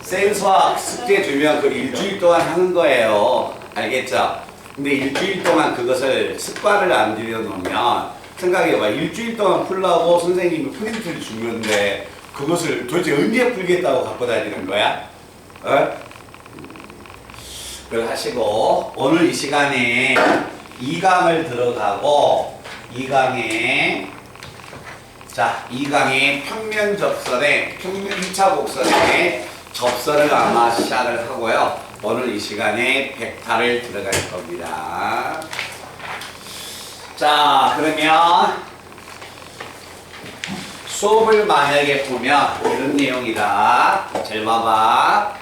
센수학 숙제 주면 그 일주일 동안 하는 거예요. 알겠죠? 근데 일주일 동안 그것을 습관을 안 들여놓으면 생각해봐. 일주일 동안 풀라고 선생님이 프린트를 준 건데 그것을 도대체 언제 풀겠다고 갖고 다니는 거야? 어? 그걸 하시고 오늘 이 시간에 2강을 들어가고 2강에 2강의 평면 접선의 2차 곡선의 접선을 아마 시작을 하고요. 오늘 이 시간에 벡터를 들어갈 겁니다. 자, 그러면 수업을 만약에 보면 이런 내용이다. 잘 봐봐.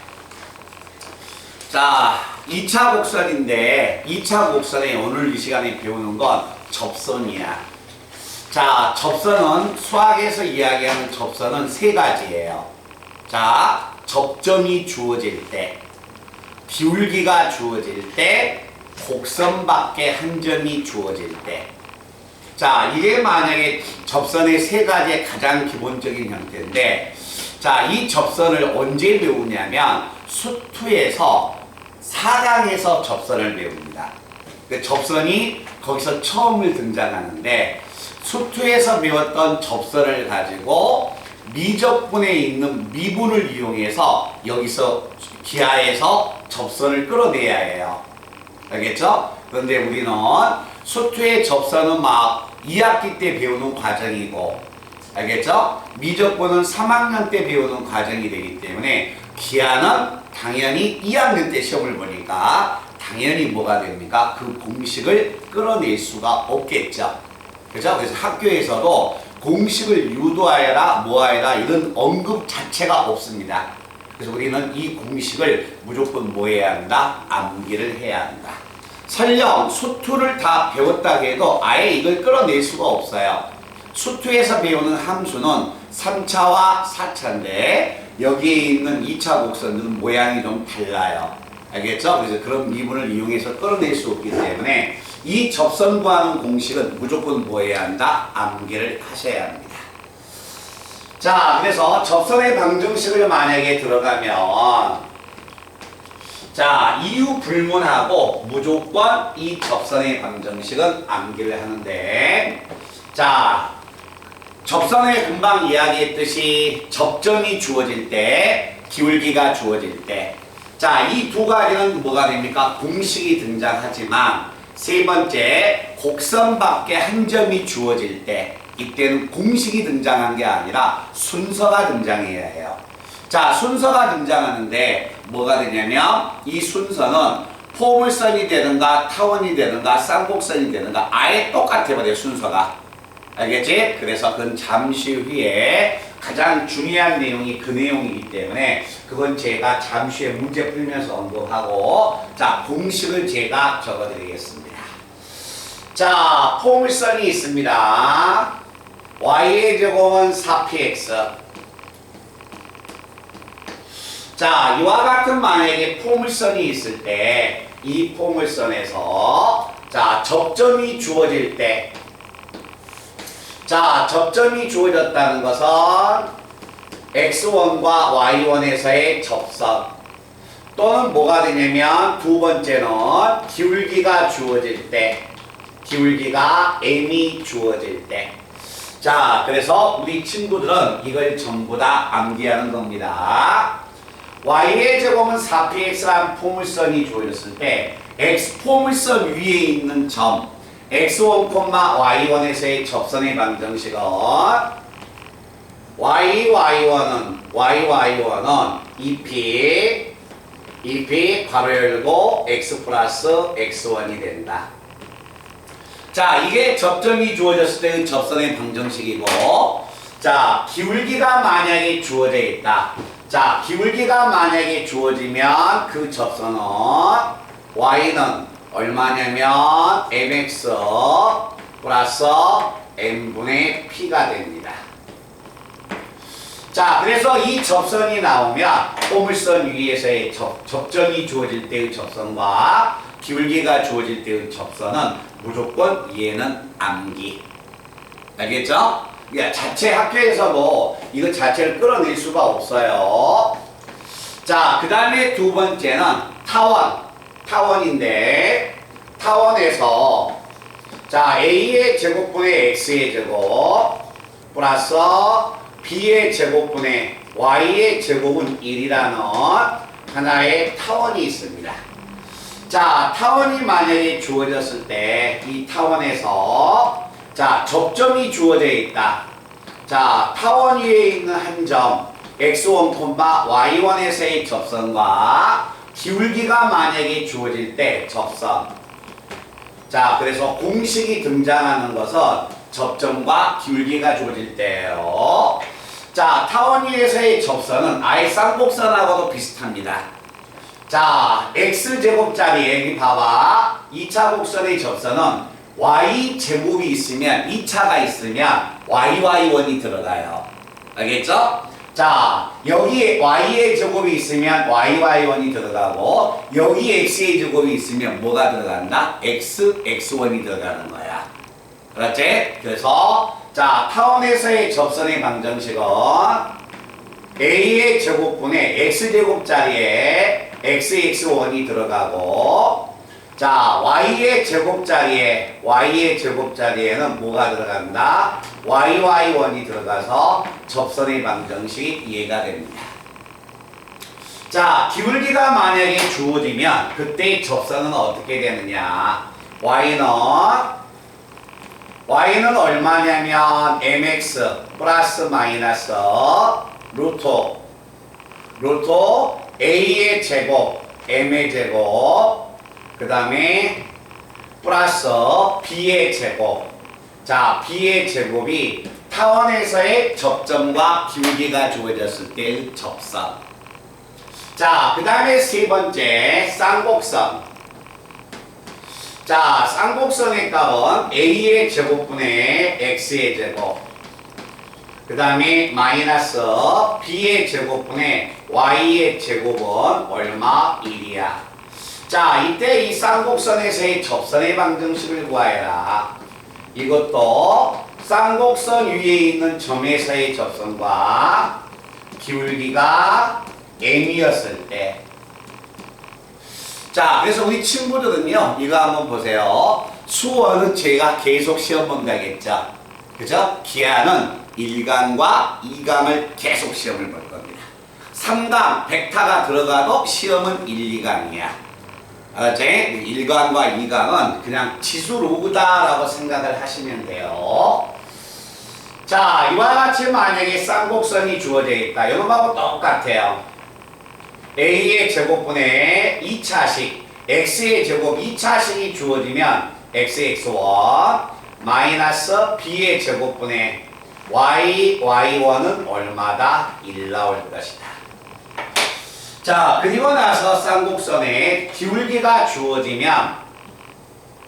자, 2차 곡선인데 2차 곡선에 오늘 이 시간에 배우는 건 접선이야. 자, 접선은 수학에서 이야기하는 접선은 세 가지예요. 자, 접점이 주어질 때, 기울기가 주어질 때, 곡선 밖에 한 점이 주어질 때. 자, 이게 만약에 접선의 세 가지의 가장 기본적인 형태인데, 자, 이 접선을 언제 배우냐면 수투에서 4강에서 접선을 배웁니다. 그 접선이 거기서 처음을 등장하는데 수투에서 배웠던 접선을 가지고 미적분에 있는 미분을 이용해서 여기서 기하에서 접선을 끌어내야 해요. 알겠죠? 그런데 우리는 수투의 접선은 막 2학기 때 배우는 과정이고, 알겠죠? 미적분은 3학년 때 배우는 과정이 되기 때문에 기하는 당연히 2학년 때 시험을 보니까 당연히 뭐가 됩니까? 그 공식을 끌어낼 수가 없겠죠. 그죠? 그래서 학교에서도 공식을 유도하여라, 뭐하여라 이런 언급 자체가 없습니다. 그래서 우리는 이 공식을 무조건 뭐 해야 한다? 암기를 해야 한다. 설령 수투를 다 배웠다 해도 아예 이걸 끌어낼 수가 없어요. 수투에서 배우는 함수는 3차와 4차인데 여기에 있는 2차 곡선들은 모양이 좀 달라요. 알겠죠? 그래서 그런 미분을 이용해서 끌어낼 수 없기 때문에 이 접선 구하는 공식은 무조건 뭐 해야 한다? 암기를 하셔야 합니다. 자, 그래서 접선의 방정식을 만약에 들어가면 자, 이유 불문하고 무조건 이 접선의 방정식은 암기를 하는데 자, 접선을 금방 이야기했듯이 접점이 주어질 때, 기울기가 주어질 때 자, 이 두 가지는 뭐가 됩니까? 공식이 등장하지만 세 번째, 곡선 밖에 한 점이 주어질 때 이때는 공식이 등장한 게 아니라 순서가 등장해야 해요. 자, 순서가 등장하는데 뭐가 되냐면 이 순서는 포물선이 되든가 타원이 되든가 쌍곡선이 되든가 아예 똑같아버려요. 순서가. 알겠지? 그래서 그건 잠시 후에 가장 중요한 내용이 그 내용이기 때문에 그건 제가 잠시 후에 문제 풀면서 언급하고 자, 공식을 제가 적어드리겠습니다. 자, 포물선이 있습니다. y의 제곱은 4px. 자, 이와 같은 만약에 포물선이 있을 때 이 포물선에서 자, 접점이 주어질 때 자, 접점이 주어졌다는 것은 x1과 y1에서의 접선 또는 뭐가 되냐면 두 번째는 기울기가 주어질 때 기울기가 m이 주어질 때 자, 그래서 우리 친구들은 이걸 전부 다 암기하는 겁니다. y의 제곱은 4px라는 포물선이 주어졌을 때 x 포물선 위에 있는 점 x1, y1에서의 접선의 방정식은 y1은 2p 괄호 열고 x 플러스 x1이 된다. 자, 이게 접점이 주어졌을 때의 접선의 방정식이고 자, 기울기가 만약에 주어져 있다. 자, 기울기가 만약에 주어지면 그 접선은 y는 얼마냐면 mx 플러스 n분의 p가 됩니다. 자, 그래서 이 접선이 나오면 포물선 위에서의 접점이 주어질 때의 접선과 기울기가 주어질 때의 접선은 무조건 얘는 암기. 알겠죠? 야, 자체 학교에서도 이거 자체를 끌어낼 수가 없어요. 자, 그 다음에 두 번째는 타원인데, 타원에서 자, A의 제곱분의 X의 제곱 플러스 B의 제곱분의 Y의 제곱은 1이라는 하나의 타원이 있습니다. 자, 타원이 만약에 주어졌을 때 이 타원에서 자, 접점이 주어져 있다. 자, 타원 위에 있는 한 점 x1, y1에서의 접선과 기울기가 만약에 주어질 때 접선. 자, 그래서 공식이 등장하는 것은 접점과 기울기가 주어질 때예요. 자, 타원 위에서의 접선은 아예 쌍곡선하고도 비슷합니다. 자, x제곱짜리 여기 봐봐. 2차 곡선의 접선은 y제곱이 있으면 2차가 있으면 yy1이 들어가요. 알겠죠? 자, 여기에 y의 제곱이 있으면 yy1이 들어가고 여기 x의 제곱이 있으면 뭐가 들어간다? x1이 들어가는 거야. 그렇지? 그래서 자, 타원에서의 접선의 방정식은 a의 제곱분의 x제곱짜리에 xx1이 들어가고 자, y의 제곱자리에는 뭐가 들어간다? yy1이 들어가서 접선의 방정식이 이해가 됩니다. 자, 기울기가 만약에 주어지면 그때 접선은 어떻게 되느냐? y는 얼마냐면 mx 플러스 마이너스 루트 a의 제곱 m의 제곱 그 다음에 플러스 b의 제곱. 자, b의 제곱이 타원에서의 접점과 기울기가 주어졌을 때의 접선. 자, 그 다음에 세 번째 쌍곡선. 자, 쌍곡선의 값은 a의 제곱분의 x의 제곱 그 다음에 마이너스 b의 제곱분의 y의 제곱은 얼마? 1이야. 자, 이때 이 쌍곡선에서의 접선의 방정식을 구하여라. 이것도 쌍곡선 위에 있는 점에서의 접선과 기울기가 m이었을 때. 자, 그래서 우리 친구들은요, 이거 한번 보세요. 수원은 제가 계속 시험 본다겠죠. 그죠? 기하는 1강과 2강을 계속 시험을 볼 겁니다. 3강, 벡터가 들어가도 시험은 1, 2강이야. 알았지? 1강과 2강은 그냥 지수 로그다라고 생각을 하시면 돼요. 자, 이와 같이 만약에 쌍곡선이 주어져 있다. 이놈하고 똑같아요. a의 제곱분의 2차식, x의 제곱 2차식이 주어지면 xx1 마이너스 b의 제곱분의 y1은 얼마다? 1 나올 것이다. 자, 그리고 나서 쌍곡선에 기울기가 주어지면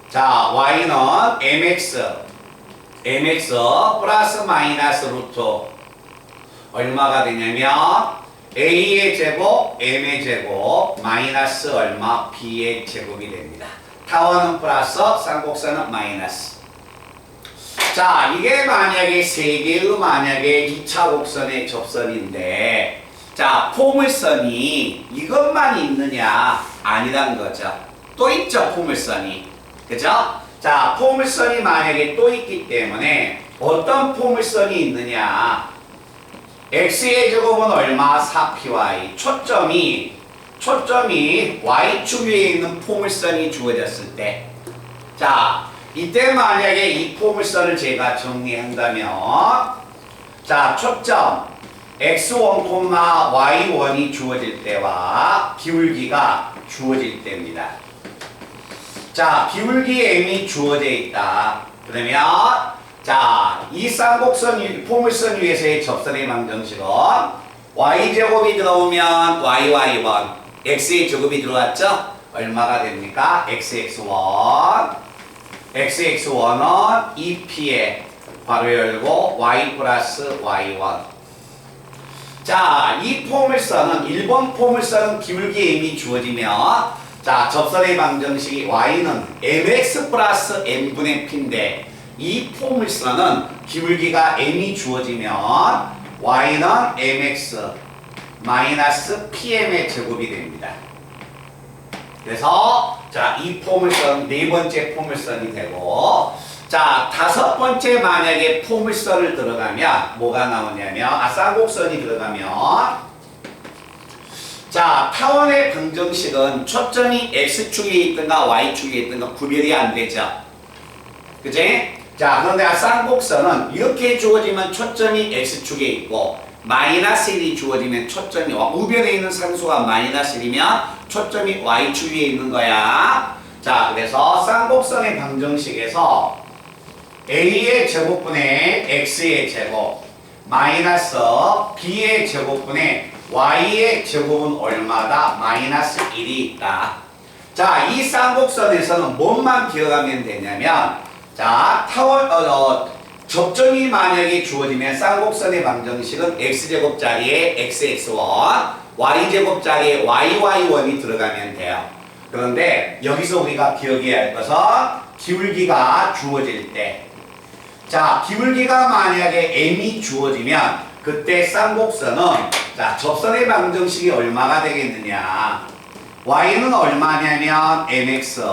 자, y는 mx 플러스 마이너스 루트 얼마가 되냐면 a의 제곱 m의 제곱 마이너스 얼마? b의 제곱이 됩니다. 타원은 플러스 쌍곡선은 마이너스. 자, 이게 만약에 세 개의 만약에 2차 곡선의 접선인데 자, 포물선이 이것만 있느냐? 아니란 거죠. 또 있죠, 포물선이. 그죠? 자, 포물선이 만약에 또 있기 때문에 어떤 포물선이 있느냐? x의 제곱은 얼마? 4py. 초점이 y축 위에 있는 포물선이 주어졌을 때. 자, 이때 만약에 이 포물선을 제가 정리한다면 자, 초점 x1, y1이 주어질 때와 기울기가 주어질 때입니다. 자, 기울기 m이 주어져 있다. 그러면 자, 이 쌍곡선 포물선 위에서의 접선의 방정식은 y제곱이 들어오면 yy1 x의 제곱이 들어왔죠? 얼마가 됩니까? xx1은 2p에 괄호 열고 y 플러스 y1. 자, 이 포물선은 1번 포물선은 기울기 m이 주어지면 자, 접선의 방정식이 y는 mx 플러스 m분의 p인데 이 포물선은 기울기가 m이 주어지면 y는 mx 마이너스 pm의 제곱이 됩니다. 그래서 자, 이 포물선 네 번째 포물선이 되고, 자, 다섯 번째 만약에 포물선을 들어가면 뭐가 나오냐면 쌍곡선이 들어가면, 자, 타원의 방정식은 초점이 x축에 있든가 y축에 있든가 구별이 안 되죠. 그치? 자, 그런데 쌍곡선은 이렇게 주어지면 초점이 x축에 있고 마이너스 1이 주어지면 초점이 우변에 있는 상수가 마이너스 1이면 초점이 y축 위에 있는 거야. 자, 그래서 쌍곡선의 방정식에서 a의 제곱분의 x의 제곱 마이너스 b의 제곱분의 y의 제곱은 얼마다? 마이너스 1이 있다. 자, 이 쌍곡선에서는 뭔만 기억하면 되냐면, 자, 접점이 만약에 주어지면 쌍곡선의 방정식은 x제곱 자리에 xx1, y제곱 자리에 yy1이 들어가면 돼요. 그런데 여기서 우리가 기억해야 할 것은 기울기가 주어질 때, 자, 기울기가 만약에 m이 주어지면 그때 쌍곡선은, 자, 접선의 방정식이 얼마가 되겠느냐? y는 얼마냐면 mx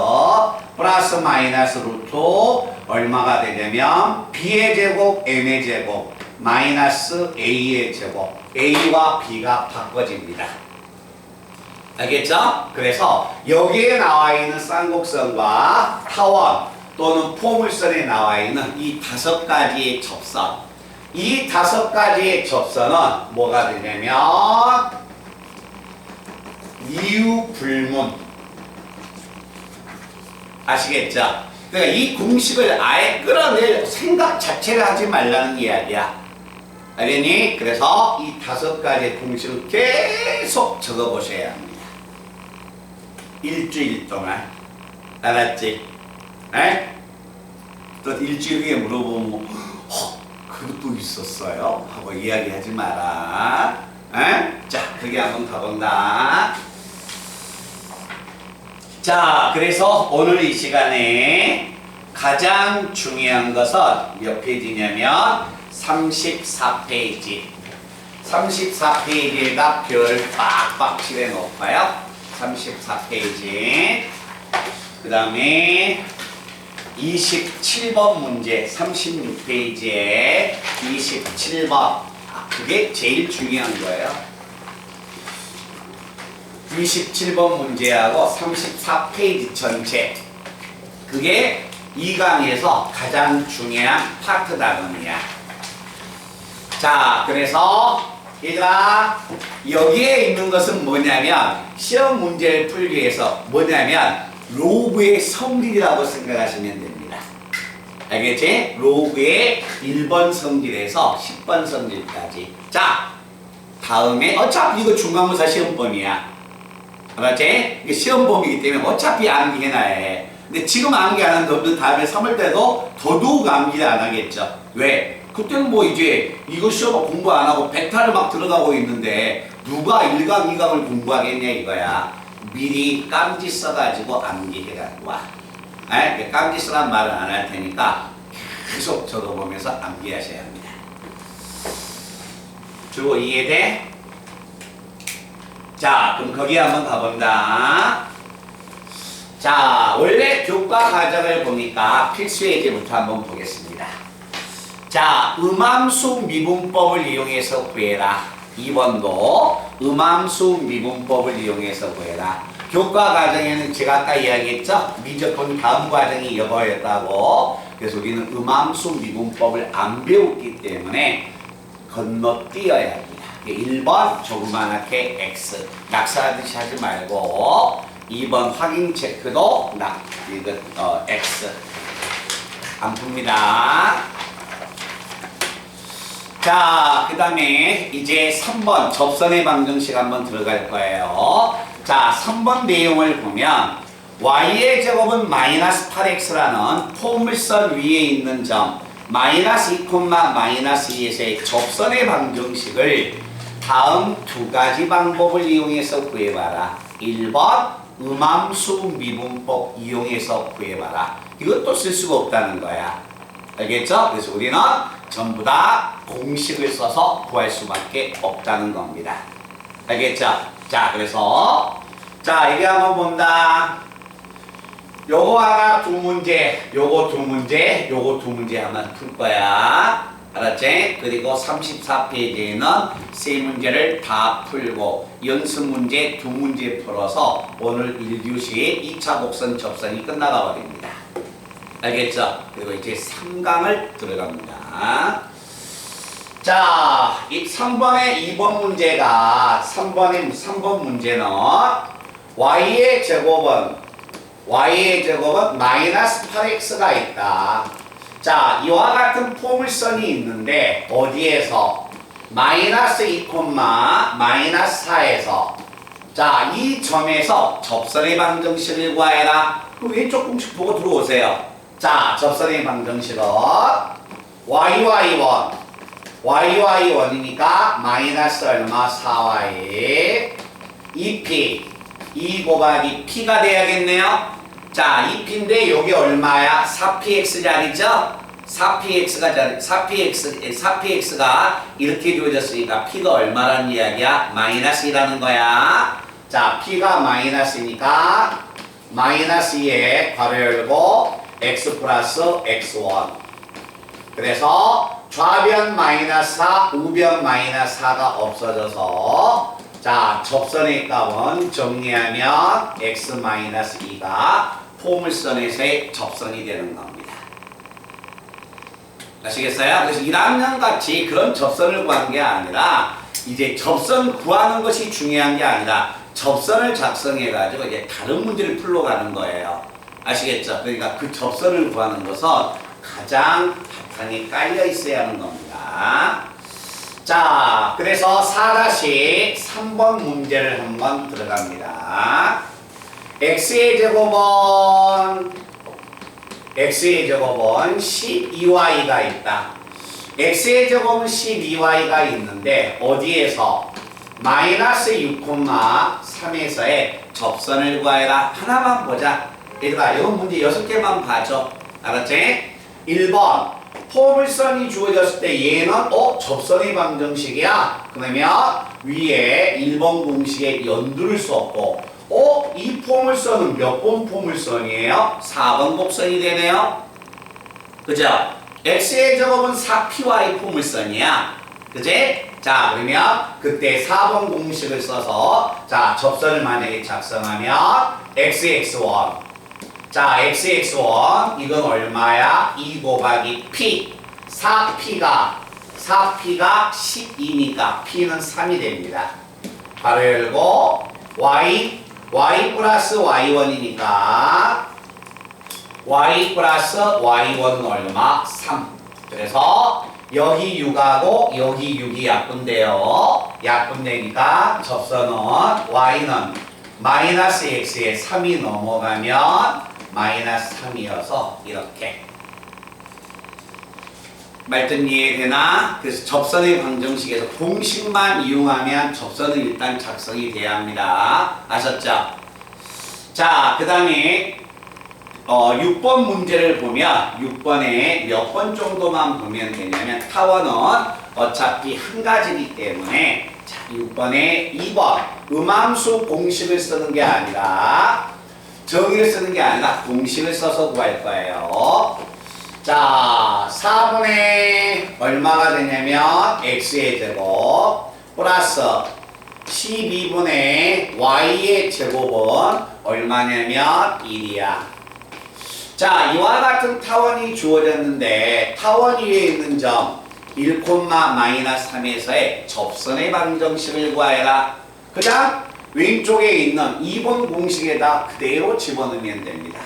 플러스 마이너스 루트 얼마가 되냐면 b의 제곱 m의 제곱 마이너스 a의 제곱, a와 b가 바꿔집니다. 알겠죠? 그래서 여기에 나와 있는 쌍곡선과 타원 또는 포물선에 나와 있는 이 다섯 가지의 접선, 이 다섯 가지의 접선은 뭐가 되냐면 이유불문. 아시겠죠? 그러니까 이 공식을 아예 끌어낼 생각 자체를 하지 말라는 이야기야. 알겠니? 그래서 이 다섯 가지의 공식을 계속 적어보셔야 합니다. 일주일 동안. 알았지? 에? 또 일주일 후에 물어보면 그것도 있었어요? 하고 이야기하지 마라. 에? 자, 그게 한번 가본다. 자, 그래서 오늘 이 시간에 가장 중요한 것은 몇 페이지냐면 34페이지. 34페이지에다 별 빡빡 칠해 놓을까요? 34페이지. 그 다음에 27번 문제, 36페이지에 27번. 그게 제일 중요한 거예요. 27번 문제하고 34페이지 전체. 그게 이 강의에서 가장 중요한 파트다거든요. 자, 그래서 얘들아, 여기에 있는 것은 뭐냐면 시험 문제를 풀기 위해서 뭐냐면 로그의 성질이라고 생각하시면 됩니다. 알겠지? 로그의 1번 성질에서 10번 성질까지. 자, 다음에 어차피 이거 중간고사 시험범위야. 알았지? 이게 시험범위이기 때문에 어차피 암기해놔야 해. 근데 지금 암기 안 하는 놈들 다음에 3월 때도 더더욱 암기를 안 하겠죠. 왜? 그때는 뭐 이제 이거 시험 공부 안 하고 백타를 막 들어가고 있는데 누가 1강, 2강을 공부하겠냐 이거야. 미리 깜지 써가지고 암기해갖고 와. 깜지 쓰란 말은 안 할 테니까 계속 적어보면서 암기하셔야 합니다. 주어 이해돼? 자, 그럼 거기 한번 가본다. 자, 원래 교과 과정을 보니까 필수 예제부터 한번 보겠습니다. 자, 음함수 미분법을 이용해서 구해라. 2번도 음함수 미분법을 이용해서 구해라. 교과 과정에는 제가 아까 이야기했죠? 미적분 다음 과정이 이거였다고. 그래서 우리는 음함수 미분법을 안 배웠기 때문에 건너뛰어야 합니다. 1번 조그만하게 X 낙서하듯이 하지 말고 2번 확인 체크도 X 안 풉니다. 자, 그 다음에 이제 3번 접선의 방정식 한번 들어갈 거예요. 자, 3번 내용을 보면 y의 제곱은 마이너스 8x라는 포물선 위에 있는 점 마이너스 2, 마이너스 2에서의 접선의 방정식을 다음 두 가지 방법을 이용해서 구해봐라. 1번 음함수 미분법 이용해서 구해봐라. 이것도 쓸 수가 없다는 거야. 알겠죠? 그래서 우리는 전부 다 공식을 써서 구할 수밖에 없다는 겁니다. 알겠죠? 자, 그래서 자, 이게 한번 본다. 요거 하나 두 문제, 요거 두 문제, 요거 두 문제 하면 풀 거야. 알았지? 그리고 34페이지에는 세 문제를 다 풀고 연습 문제 두 문제 풀어서 오늘 1교시 2차 곡선 접선이 끝나가 버립니다. 알겠죠? 그리고 이제 3강을 들어갑니다. 자, 이 3번의 2번 문제가 3번 문제는 y의 제곱은 마이너스 8x가 있다. 자, 이와 같은 포물선이 있는데 어디에서? 마이너스 2, 마이너스 4에서 자, 이 점에서 접선의 방정식을 구하여라. 그럼 왼쪽 공식 보고 들어오세요. 자, 접선의 방정식은yy이니까 마이너스 얼마? 4y 2p 2 곱하기 p가 돼야겠네요. 자, 2p인데 여기 얼마야? 4px짜리죠? 4px가 이렇게 주어졌으니까 p가 얼마란 이야기야? 마이너스이라는 거야. 자, p가 마이너스니까 마이너스 2에 괄호 열고 x 플러스 x1. 그래서 좌변 마이너스 4, 우변 마이너스 4가 없어져서 자, 접선의 값은 정리하면 x 마이너스 2가 포물선에서의 접선이 되는 겁니다. 아시겠어요? 그래서 1학년 같이 그런 접선을 구하는 게 아니라 이제 접선 구하는 것이 중요한 게 아니라 접선을 작성해가지고 이제 다른 문제를 풀러 가는 거예요. 아시겠죠? 그러니까 그 접선을 구하는 것은 가장 바탕이 깔려 있어야 하는 겁니다. 자, 그래서 4-3번 문제를 한번 들어갑니다. x의 제곱은 12y가 있다. x의 제곱은 12y가 있는데 어디에서? 마이너스 6,3에서의 접선을 구하여라. 하나만 보자. 얘들아, 이건 문제 6개만 봐줘. 알았지? 1번 포물선이 주어졌을 때 얘는 접선의 방정식이야. 그러면 위에 1번 공식에 연두를 썼고 이 포물선은 몇 번 포물선이에요? 4번 곡선이 되네요. 그죠? x의 제곱은 4py 포물선이야. 그지? 자, 그러면 그때 4번 공식을 써서 자, 접선을 만약에 작성하면 xx1 자, xx1 이건 얼마야? 2 곱하기 p 4p가 12니까 p는 3이 됩니다. 바로 열고 y 플러스 y1이니까 y 플러스 y1은 얼마? 3. 그래서 여기 6하고 여기 6이 약분돼요. 약분되니까 접선은 y는 마이너스 x에 3이 넘어가면 마이너스 3이어서 이렇게 말뜻 이해되나? 그래서 접선의 방정식에서 공식만 이용하면 접선은 일단 작성이 돼야 합니다. 아셨죠? 자, 그 다음에 6번 문제를 보면 6번에 몇 번 정도만 보면 되냐면 타원은 어차피 한 가지이기 때문에 자, 6번에 2번 음함수 공식을 쓰는 게 아니라 정의를 쓰는 게 아니라 공식을 써서 구할 거예요. 자, 4분의 얼마가 되냐면 x의 제곱 플러스 12분의 y의 제곱은 얼마냐면 1이야. 자, 이와 같은 타원이 주어졌는데 타원 위에 있는 점 1, 마이너스 3에서의 접선의 방정식을 구하여라. 그 다음 왼쪽에 있는 2번 공식에다 그대로 집어넣으면 됩니다.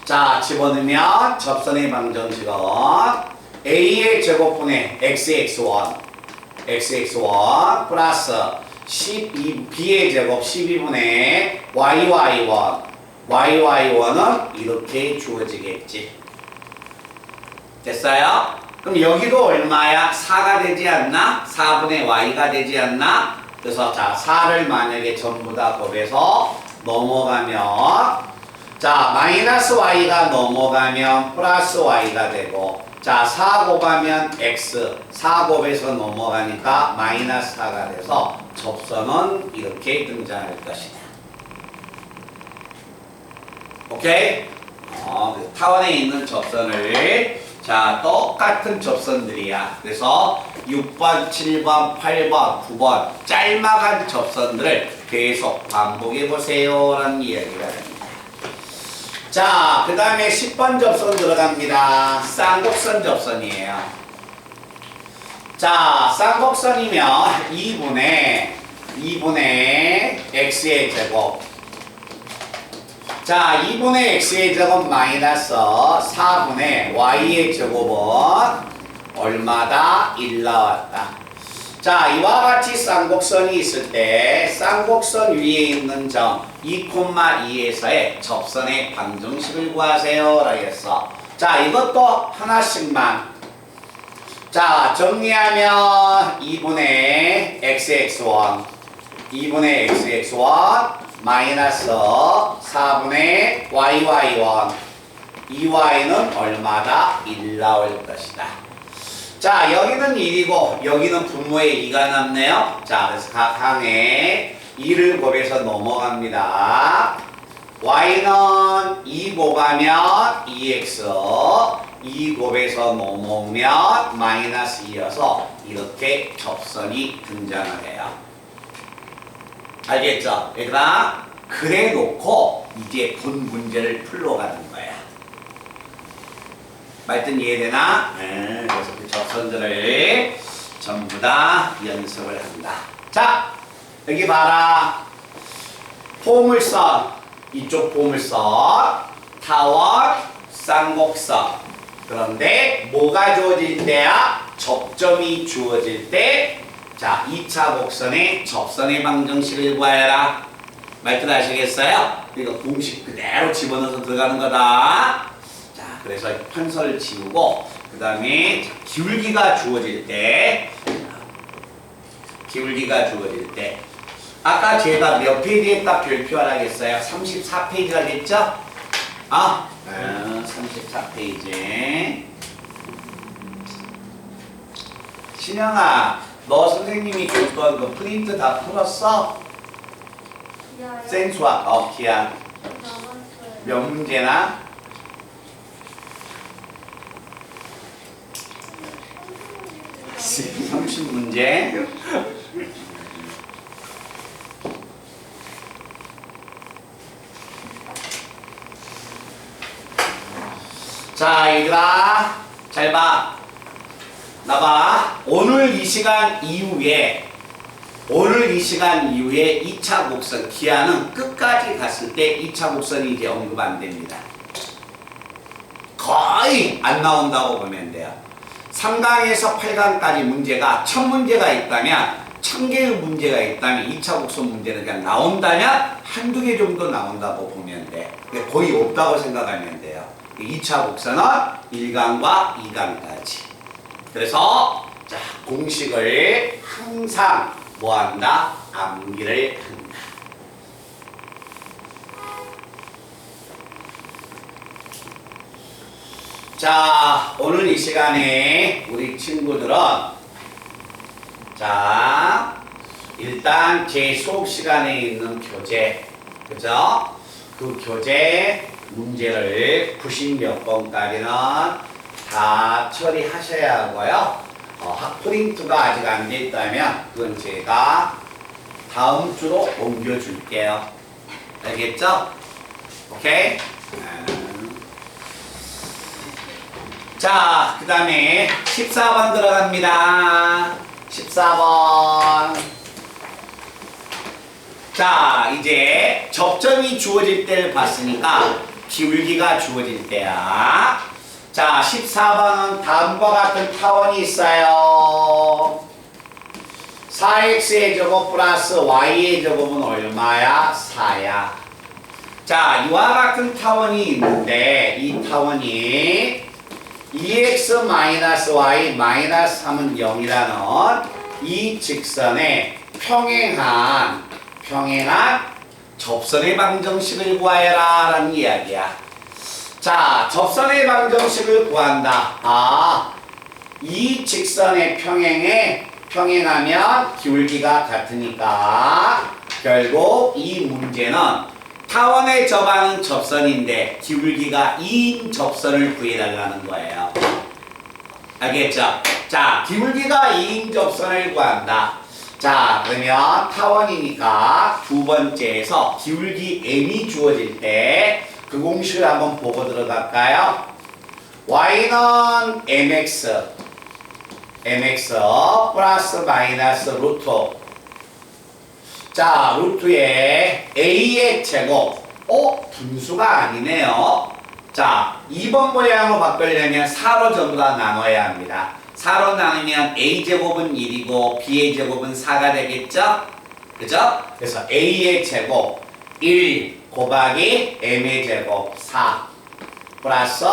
자, 집어넣으면 접선의 방정식은 a의 제곱분의 xx1 플러스 12b의 제곱 12분의 yy1은 이렇게 주어지겠지. 됐어요? 그럼 여기도 얼마야? 4가 되지 않나? 4분의 y가 되지 않나? 그래서 자, 4를 만약에 전부 다 곱해서 넘어가면 자, 마이너스 y가 넘어가면 플러스 y가 되고, 자, 4 곱하면 x, 4 곱해서 넘어가니까 마이너스 4가 돼서 접선은 이렇게 등장할 것이다. 오케이? 그 타원에 있는 접선을, 자, 똑같은 접선들이야. 그래서 6번, 7번, 8번, 9번 짤막한 접선들을 계속 반복해 보세요 라는 이야기가 됩니다. 자, 그 다음에 10번 접선 들어갑니다. 쌍곡선 접선이에요. 자, 쌍곡선이면 2분의 x의 제곱. 자, 2분의 x의 제곱 마이너스 4분의 y의 제곱은 얼마다? 1 나왔다. 자, 이와 같이 쌍곡선이 있을 때 쌍곡선 위에 있는 점 2,2에서의 접선의 방정식을 구하세요 라고 했어. 자, 이것도 하나씩만. 자, 정리하면 2분의 xx1 마이너스 4분의 yy1 이 y는 얼마다? 1 나올 것이다. 자, 여기는 1이고 여기는 분모에 2가 남네요. 자, 그래서 각 항에 2를 곱해서 넘어갑니다. y는 2 곱하면 2x, 2 곱해서 넘어오면 마이너스 2여서 이렇게 접선이 등장을 해요. 알겠죠? 얘들아, 그래 놓고 이제 본 문제를 풀러가는 거야. 말뜻 이해되나? 그래서 그 접선들을 전부 다 연습을 한다. 자, 여기 봐라. 포물선, 이쪽 포물선, 타원, 쌍곡선. 그런데 뭐가 주어질 때야? 접점이 주어질 때, 자, 2차 곡선의 접선의 방정식을 구하여라. 말뜻 아시겠어요? 이거 공식 그대로 집어넣어서 들어가는 거다. 그래서 편설을 지우고 그 다음에 기울기가 주어질 때 아까 제가 몇 페이지에 딱 별표하라겠어요? 34페이지라겠죠? 34페이지. 신영아, 너 선생님이 줬던 그 프린트 다 풀었어? 생수학, 기한 몇 문제나? 30문제. 자, 얘들아, 잘 봐. 나 봐. 오늘 이 시간 이후에 2차 곡선 기하는 끝까지 갔을 때 2차 곡선이 이제 언급 안 됩니다. 거의 안 나온다고 보면 돼요. 3강에서 8강까지 문제가 1000문제가 있다면 1000개의 문제가 있다면 2차 곡선 문제는 그냥 나온다면 한두 개 정도 나온다고 보면 돼. 거의 없다고 생각하면 돼요. 2차 곡선은 1강과 2강까지. 그래서 자, 공식을 항상 뭐한다? 암기를 한다. 자, 오늘 이 시간에 우리 친구들은 자, 일단 제 수업 시간에 있는 교재, 그죠? 그 교재 문제를 90몇 번까지는 다 처리하셔야 하고요. 프린트가 아직 안 돼 있다면 그건 제가 다음 주로 옮겨줄게요. 알겠죠? 오케이? 자, 그 다음에 14번 들어갑니다. 14번. 자, 이제 접점이 주어질 때를 봤으니까 기울기가 주어질 때야. 자, 14번은 다음과 같은 타원이 있어요. 4x의 제곱 플러스 y의 제곱은 얼마야? 4야. 자, 이와 같은 타원이 있는데 이 타원이 2x 마이너스 y 마이너스 3은 0이라는 이 직선에 평행한 접선의 방정식을 구하여라 라는 이야기야. 자, 접선의 방정식을 구한다. 이 직선의 평행하면 기울기가 같으니까 결국 이 문제는 타원에 접하는 접선인데 기울기가 2인 접선을 구해달라는 거예요. 알겠죠? 자, 기울기가 2인 접선을 구한다. 자, 그러면 타원이니까 두 번째에서 기울기 m이 주어질 때 그 공식을 한번 보고 들어갈까요? y는 mx 플러스 마이너스 루트. 자, 루트에 a의 제곱. 분수가 아니네요. 자, 2번 모양으로 바꾸려면 4로 전부 다 나눠야 합니다. 4로 나누면 a제곱은 1이고 b의 제곱은 4가 되겠죠? 그죠? 그래서 a의 제곱 1 곱하기 m의 제곱 4 플러스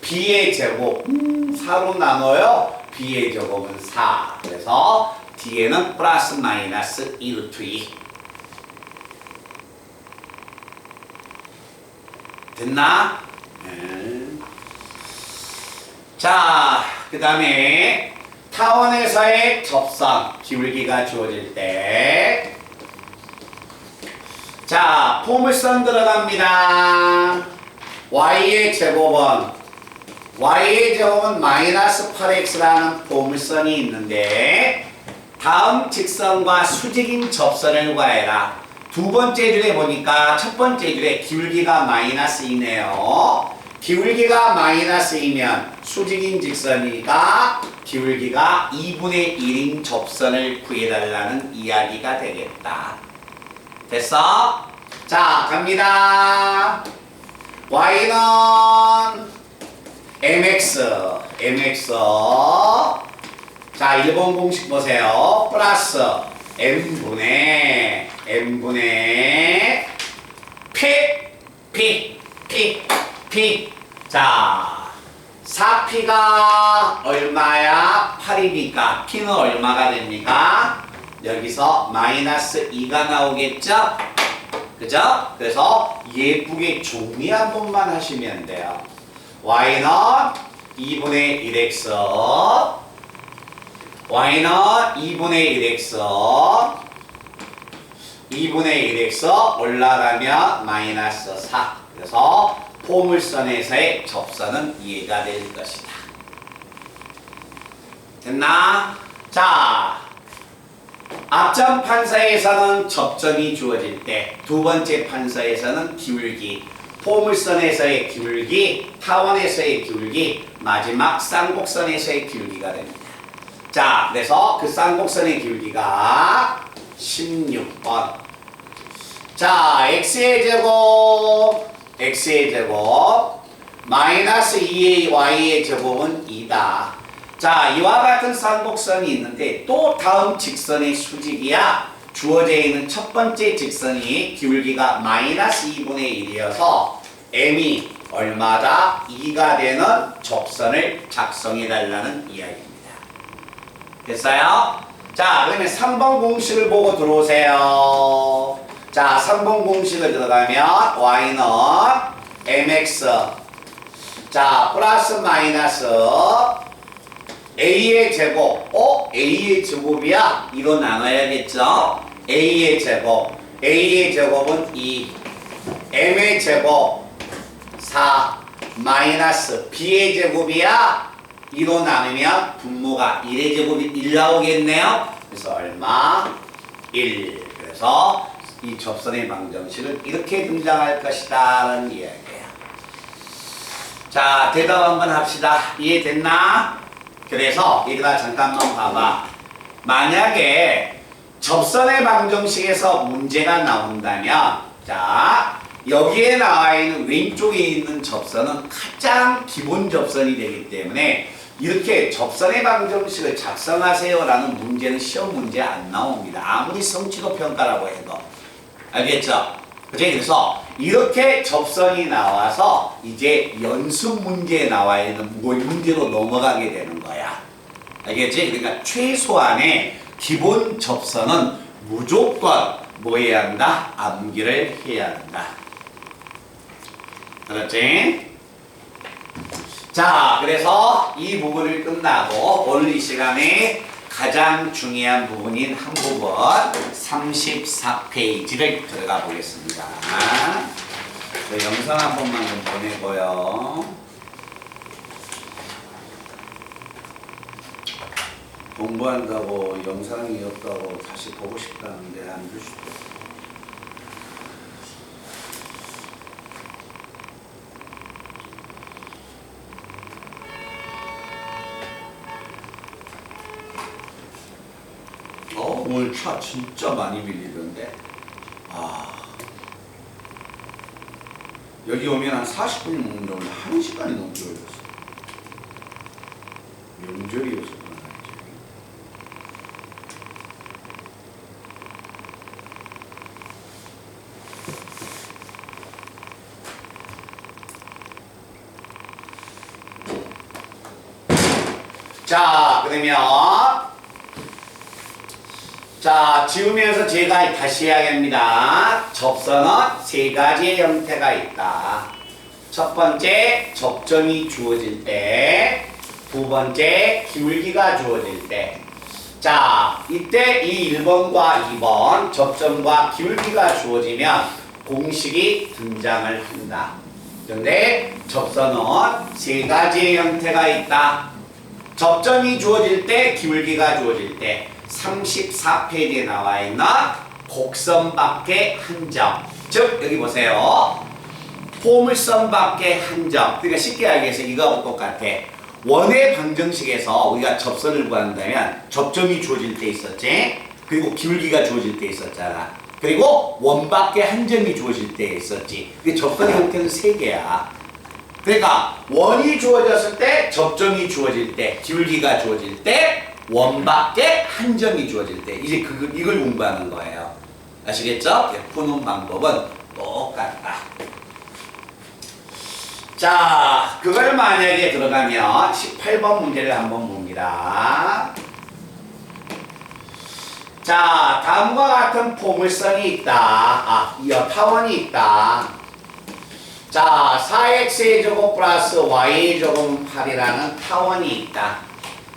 b의 제곱 4로 나눠요. b의 제곱은 4. 그래서 뒤에는 플러스 마이너스 1루트 2. 됐나? 자, 그 다음에 타원에서의 접선 기울기가 주어질 때 자, 포물선 들어갑니다. y의 제곱은 마이너스 8x라는 포물선이 있는데 다음 직선과 수직인 접선을 구해라. 두 번째 줄에 보니까 첫 번째 줄에 기울기가 마이너스 2네요. 기울기가 마이너스 2면 수직인 직선이니까 기울기가 2분의 1인 접선을 구해달라는 이야기가 되겠다. 됐어? 자, 갑니다. y는 mx 자, 1번 공식 보세요. 플러스 m분의 p 자, 4p가 얼마야? 8이니까 p는 얼마가 됩니까? 여기서 마이너스 2가 나오겠죠? 그죠? 그래서 예쁘게 정리 한 번만 하시면 돼요. y는 2분의 1x y는 2분의 1x 올라가면 마이너스 4. 그래서 포물선에서의 접선은 이해가 될 것이다. 됐나? 자, 앞전 판서에서는 접점이 주어질 때 두 번째 판서에서는 기울기, 포물선에서의 기울기, 타원에서의 기울기, 마지막 쌍곡선에서의 기울기가 됩니다. 자, 그래서 그 쌍곡선의 기울기가 16번. 자, x의 제곱 마이너스 2의 y의 제곱은 2다. 자, 이와 같은 쌍곡선이 있는데 또 다음 직선의 수직이야. 주어져 있는 첫 번째 직선이 기울기가 마이너스 2분의 1이어서 m이 얼마다? 2가 되는 접선을 작성해달라는 이야기입니다. 됐어요? 자, 그러면 3번 공식을 보고 들어오세요. 자, 3번 공식을 들어가면 y는 mx 자, 플러스 마이너스 a의 제곱, a의 제곱이야? 이거 나눠야겠죠? a의 제곱은 2, m의 제곱 4, 마이너스 b의 제곱이야? 2로 나누면 분모가 1의 제곱이 1 나오겠네요? 그래서 얼마? 1. 그래서 이 접선의 방정식은 이렇게 등장할 것이다 라는 이야기예요. 자, 대답 한번 합시다. 이해됐나? 그래서 얘들아 잠깐만 봐봐. 만약에 접선의 방정식에서 문제가 나온다면 자, 여기에 나와 있는 왼쪽에 있는 접선은 가장 기본 접선이 되기 때문에 이렇게 접선의 방정식을 작성하세요 라는 문제는 시험 문제 안 나옵니다. 아무리 성취도 평가라고 해도. 알겠죠? 그래서 이렇게 접선이 나와서 이제 연습 문제에 나와 있는 문제로 넘어가게 되는 거야. 알겠지? 그러니까 최소한의 기본 접선은 무조건 뭐 해야 한다? 암기를 해야 한다. 그렇지? 자, 그래서 이 부분을 끝나고 오늘 이 시간에 가장 중요한 부분인 한 부분 34페이지를 들어가 보겠습니다. 영상 한 번만 좀 보내고요. 공부한다고 영상이 없다고 다시 보고 싶다는데 안 줄 수도 없어. 오늘 차 진짜 많이 밀리던데. 여기 오면 한 40분이 넘는데 오늘 1시간이 넘게 걸렸어. 명절이어서 그런지. 자, 그러면 자, 지우면서 제가 다시 이야기합니다. 접선은 세 가지의 형태가 있다. 첫 번째, 접점이 주어질 때. 두 번째, 기울기가 주어질 때. 자, 이때 이 1번과 2번, 접점과 기울기가 주어지면 공식이 등장을 한다. 그런데 접선은 세 가지의 형태가 있다. 접점이 주어질 때, 기울기가 주어질 때. 34페이지에 나와 있는 곡선밖에 한 점. 즉, 여기 보세요. 포물선밖에 한 점. 그러니까 쉽게 알기 위해서 이거하고 똑같아. 원의 방정식에서 우리가 접선을 구한다면 접점이 주어질 때 있었지. 그리고 기울기가 주어질 때 있었잖아. 그리고 원밖에 한 점이 주어질 때 있었지. 접선의 형태는 세 개야. 그러니까 원이 주어졌을 때, 접점이 주어질 때, 기울기가 주어질 때, 원밖에 한 점이 주어질 때 이제 이걸 공부하는 거예요. 아시겠죠? 푸는 방법은 똑같다. 자, 그걸 만약에 들어가면 18번 문제를 한번 봅니다. 자, 다음과 같은 포물선이 있다. 타원이 있다. 자, 4x제곱 플러스 y제곱은 8이라는 타원이 있다.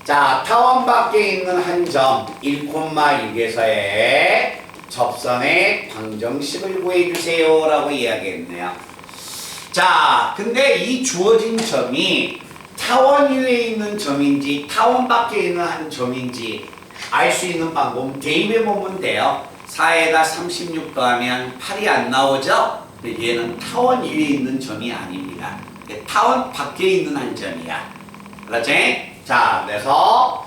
자, 타원 밖에 있는 한 점 1,6에서의 접선의 방정식을 구해주세요 라고 이야기했네요. 자, 근데 이 주어진 점이 타원 위에 있는 점인지 타원 밖에 있는 한 점인지 알 수 있는 방법은 대입해 보면 돼요. 4에다 36 더하면 8이 안 나오죠? 근데 얘는 타원 위에 있는 점이 아닙니다. 타원 밖에 있는 한 점이야. 그렇지? 자, 그래서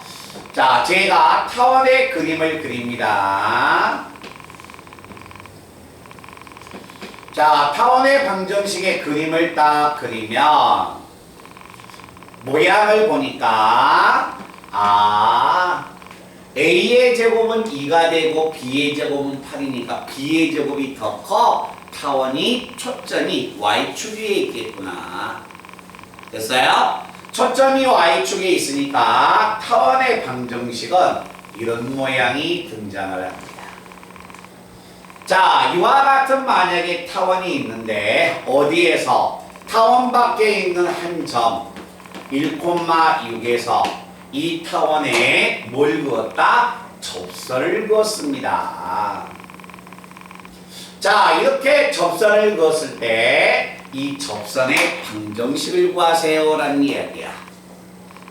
자, 제가 타원의 그림을 그립니다. 자, 타원의 방정식의 그림을 딱 그리면 모양을 보니까 A의 제곱은 2가 되고 B의 제곱은 8이니까 B의 제곱이 더 커. 타원이 초점이 Y축 위에 있겠구나. 됐어요? 초점이 Y축에 있으니까 타원의 방정식은 이런 모양이 등장을 합니다. 자, 이와 같은 만약에 타원이 있는데 어디에서 타원 밖에 있는 한 점 1,6에서 이 타원에 뭘 그었다? 접선을 그었습니다. 자, 이렇게 접선을 그었을 때 이 접선의 방정식을 구하세요 라는 이야기야.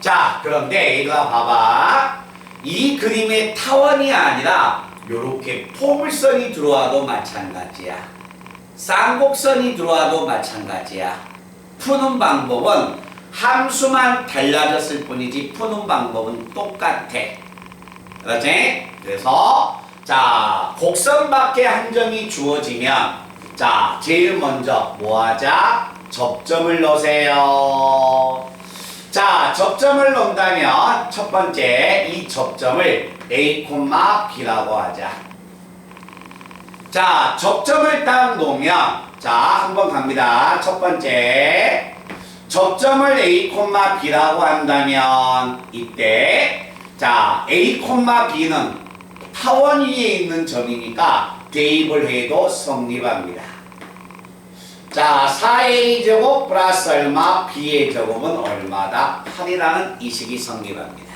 자, 그런데 얘가 봐봐. 이 그림의 타원이 아니라 요렇게 포물선이 들어와도 마찬가지야. 쌍곡선이 들어와도 마찬가지야. 푸는 방법은 함수만 달라졌을 뿐이지 푸는 방법은 똑같아. 그렇지? 그래서 자, 곡선밖에 한 점이 주어지면 자, 제일 먼저 뭐 하자? 접점을 넣으세요. 자, 접점을 넣는다면 첫 번째 이 접점을 A, B라고 하자. 자, 접점을 딱 놓으면 자, 한번 갑니다. 첫 번째 접점을 A, B라고 한다면 이때 자, A, B는 타원 위에 있는 점이니까 대입을 해도 성립합니다. 자, 4a제곱 플러스 얼마, b의 제곱은 얼마다? 8이라는 이 식이 성립합니다.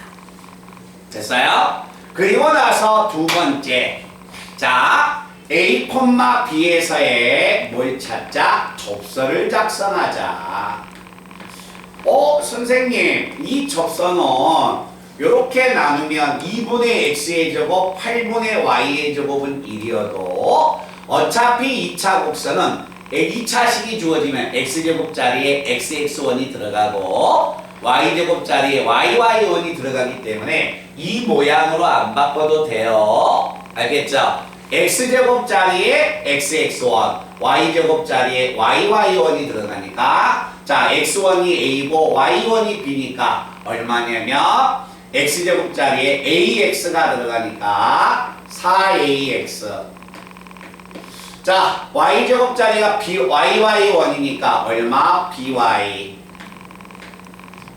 됐어요? 그리고 나서 두 번째. 자, a, b에서의 뭘 찾자? 접선을 작성하자. 선생님, 이 접선은 이렇게 나누면 2분의 x의 제곱, 8분의 y의 제곱은 1이어도 어차피 2차 곡선은 2차식이 주어지면 x제곱 자리에 xx1이 들어가고 y제곱 자리에 yy1이 들어가기 때문에 이 모양으로 안 바꿔도 돼요. 알겠죠? x제곱 자리에 xx1, y제곱 자리에 yy1이 들어가니까 자, x1이 a고 y1이 b니까 얼마냐면 x제곱 자리에 ax가 들어가니까 4ax. 자, y제곱 자리가 yy1이니까 얼마? by.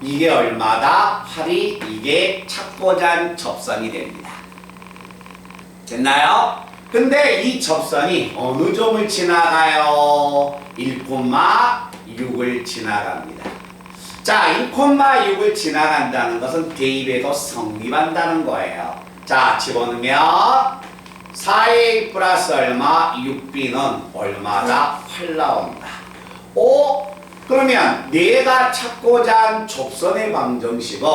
이게 얼마다? 8이 이게 착고잔 접선이 됩니다. 됐나요? 근데 이 접선이 어느 점을 지나가요? 1,6을 지나갑니다. 자, 1,6을 지나간다는 것은 대입에도 성립한다는 거예요. 자, 집어넣으면 4a 플러스 얼마? 6b는 얼마다? 8 나온다. 그러면 내가 찾고자 한 접선의 방정식은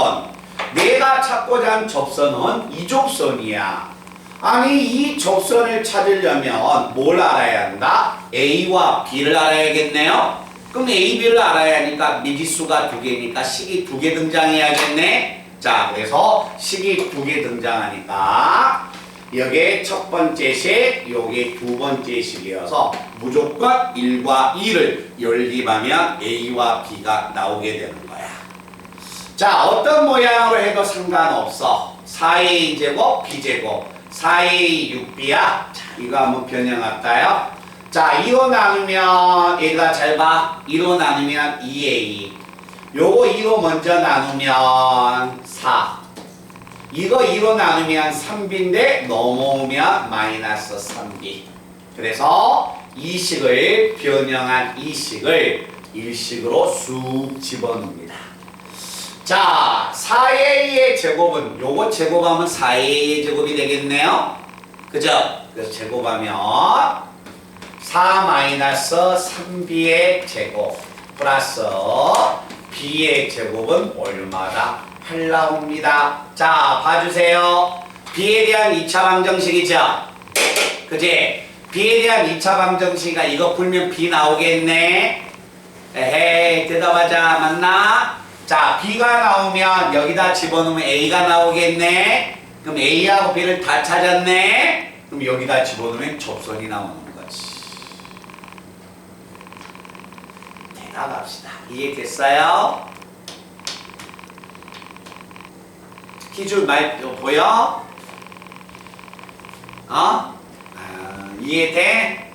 내가 찾고자 한 접선은 이 접선이야. 아니 이 접선을 찾으려면 뭘 알아야 한다? a와 b를 알아야겠네요. 그럼 a, b를 알아야 하니까 미지수가 2개니까 식이 2개 등장해야겠네. 자, 그래서 식이 2개 등장하니까 여기에 첫 번째 식, 여기에 두 번째 식이어서 무조건 1과 2를 연립하면 a와 b가 나오게 되는 거야. 자, 어떤 모양으로 해도 상관없어. 4a 제곱, b제곱, 4a 6b야. 자, 이거 한번 변형할까요? 자, 2로 나누면 얘가 잘 봐. 2로 나누면 2a. 요거 2로 먼저 나누면 4. 이거 2로 나누면 3b인데 넘어오면 마이너스 3b. 그래서 이 식을 변형한 이 식을 일식으로 쑥 집어넣습니다. 자, 4a의 제곱은 요거 제곱하면 4a의 제곱이 되겠네요. 그죠? 그래서 제곱하면 4 마이너스 3b의 제곱 플러스 b의 제곱은 얼마다? 8 나옵니다. 자, 봐주세요. b에 대한 2차 방정식이죠? 그지? b에 대한 2차 방정식이가 이거 풀면 b 나오겠네? 에헤이, 대답하자. 맞나? 자, b가 나오면 여기다 집어넣으면 a가 나오겠네? 그럼 a하고 b를 다 찾았네? 그럼 여기다 집어넣으면 접선이 나오는 거지. 대답합시다. 이해됐어요? 기줄 말 보여? 이해돼?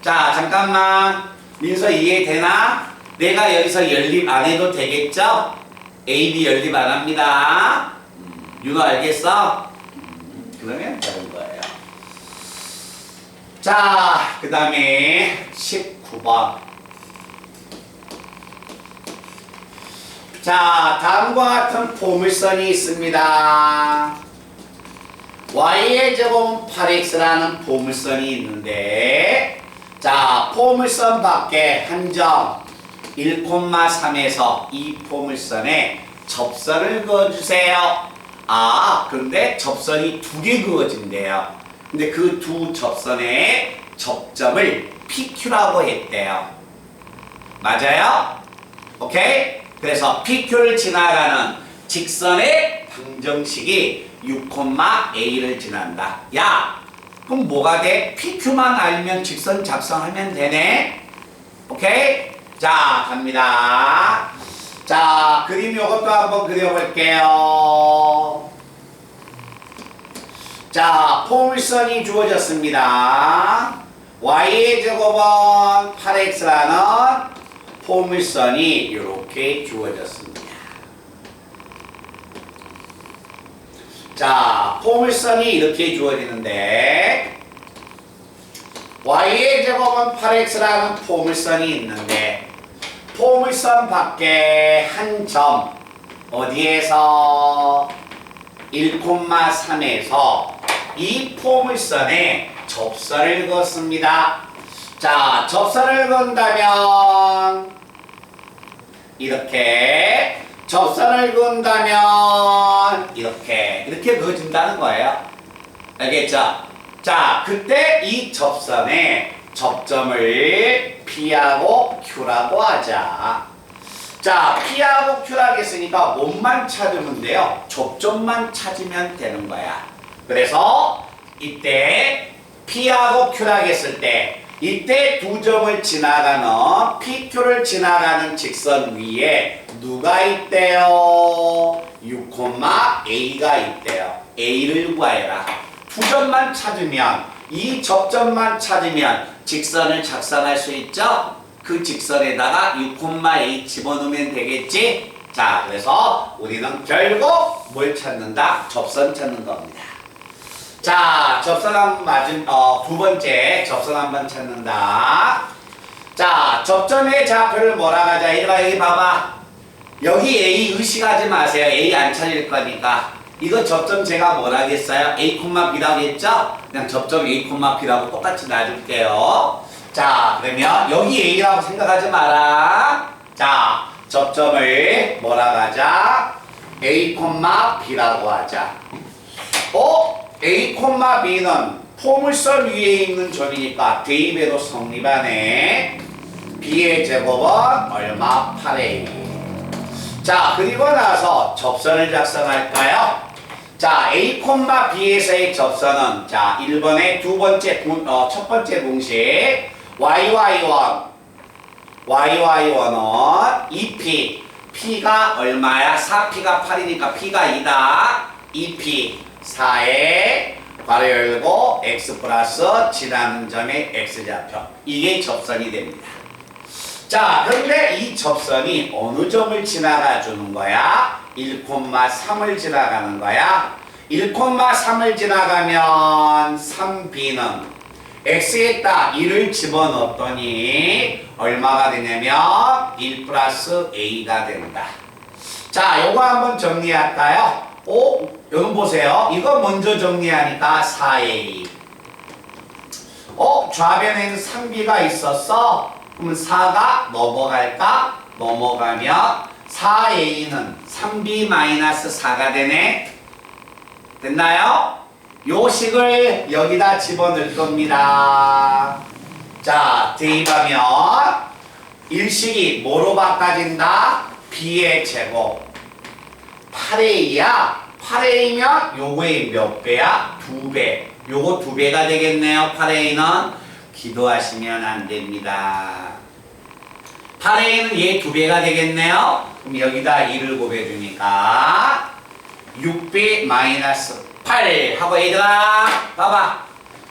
자, 잠깐만. 민서 이해되나? 내가 여기서 연립 안 해도 되겠죠? A, B 연립 안 합니다. 윤호 알겠어? 그러면 되는 거예요. 자, 그 다음에 19번. 자, 다음과 같은 포물선이 있습니다. y의 제곱은 8x라는 포물선이 있는데, 자, 포물선 밖에 한 점 1,3에서 이 포물선에 접선을 그어주세요. 근데 접선이 2개 그어진대요. 근데 그 두 접선의 접점을 PQ라고 했대요. 맞아요? 오케이? 그래서 PQ를 지나가는 직선의 방정식이 6,a를 지난다. 야, 그럼 뭐가 돼? PQ만 알면 직선 작성하면 되네? 오케이? 자, 갑니다. 자, 그림 요것도 한번 그려볼게요. 자, 포물선이 주어졌습니다. y의 제곱은 8x라는 포물선이 이렇게 주어졌습니다. 자, 포물선이 이렇게 주어지는데 y의 제곱은 8x라는 포물선이 있는데 포물선 밖에 한 점 어디에서 1,3에서 이 포물선에 접선을 그었습니다. 자, 접선을 그은다면 이렇게, 접선을 그은다면 이렇게 그어진다는 거예요. 알겠죠? 자, 그때 이 접선에 접점을 P하고 Q라고 하자. 자, P하고 Q라고 했으니까 몸만 찾으면 돼요. 접점만 찾으면 되는 거야. 그래서 이때 P하고 Q라고 했을 때 이때 두 점을 지나가는 PQ를 지나가는 직선 위에 누가 있대요? 6,A가 있대요. A를 구해라. 두 점만 찾으면, 이 접점만 찾으면 직선을 작성할 수 있죠? 그 직선에다가 6,A 집어넣으면 되겠지? 자, 그래서 우리는 결국 뭘 찾는다? 접선 찾는 겁니다. 자, 접선 한번 맞은, 두 번째 접선 한번 찾는다. 자, 접점의 좌표를 뭐라 하자? 얘들아, 여기 봐봐. 여기 A 의식하지 마세요. A 안 찾을 거니까. 이거 접점 제가 뭐라 하겠어요? A, B라고 했죠? 그냥 접점 A, B라고 똑같이 놔줄게요. 자, 그러면 여기 A라고 생각하지 마라. 자, 접점을 뭐라 하자? A, B라고 하자. A, B는 포물선 위에 있는 점이니까 대입에도 성립하네. B의 제곱은 얼마? 8A. 자, 그리고 나서 접선을 작성할까요? 자, A, B에서의 접선은 자, 1번의 첫 번째 공식 YY1 YY1은 2P P가 얼마야? 4P가 8이니까 P가 2다. 2P 4에 괄호 열고 X 플러스 지나는 점의 X좌표. 이게 접선이 됩니다. 자, 그런데 이 접선이 어느 점을 지나가 주는 거야? 1,3을 지나가는 거야. 1,3을 지나가면 3B는 X에다 1을 집어넣었더니 얼마가 되냐면 1 플러스 A가 된다. 자, 요거 한번 정리할까요? 여기 보세요. 이거 먼저 정리하니까 4A. 좌변에는 3B가 있었어. 그럼 4가 넘어갈까? 넘어가면 4A는 3B-4가 되네. 됐나요? 요 식을 여기다 집어넣을 겁니다. 자, 대입하면 일식이 뭐로 바꿔진다? B의 제곱 8A야. 8A면 요거의 몇 배야? 2배. 요거 2배가 되겠네요. 8A는 기도하시면 안 됩니다. 8A는 얘 2배가 되겠네요. 그럼 여기다 2를 곱해주니까 6B 마이너스 8 하고 얘들아 봐봐.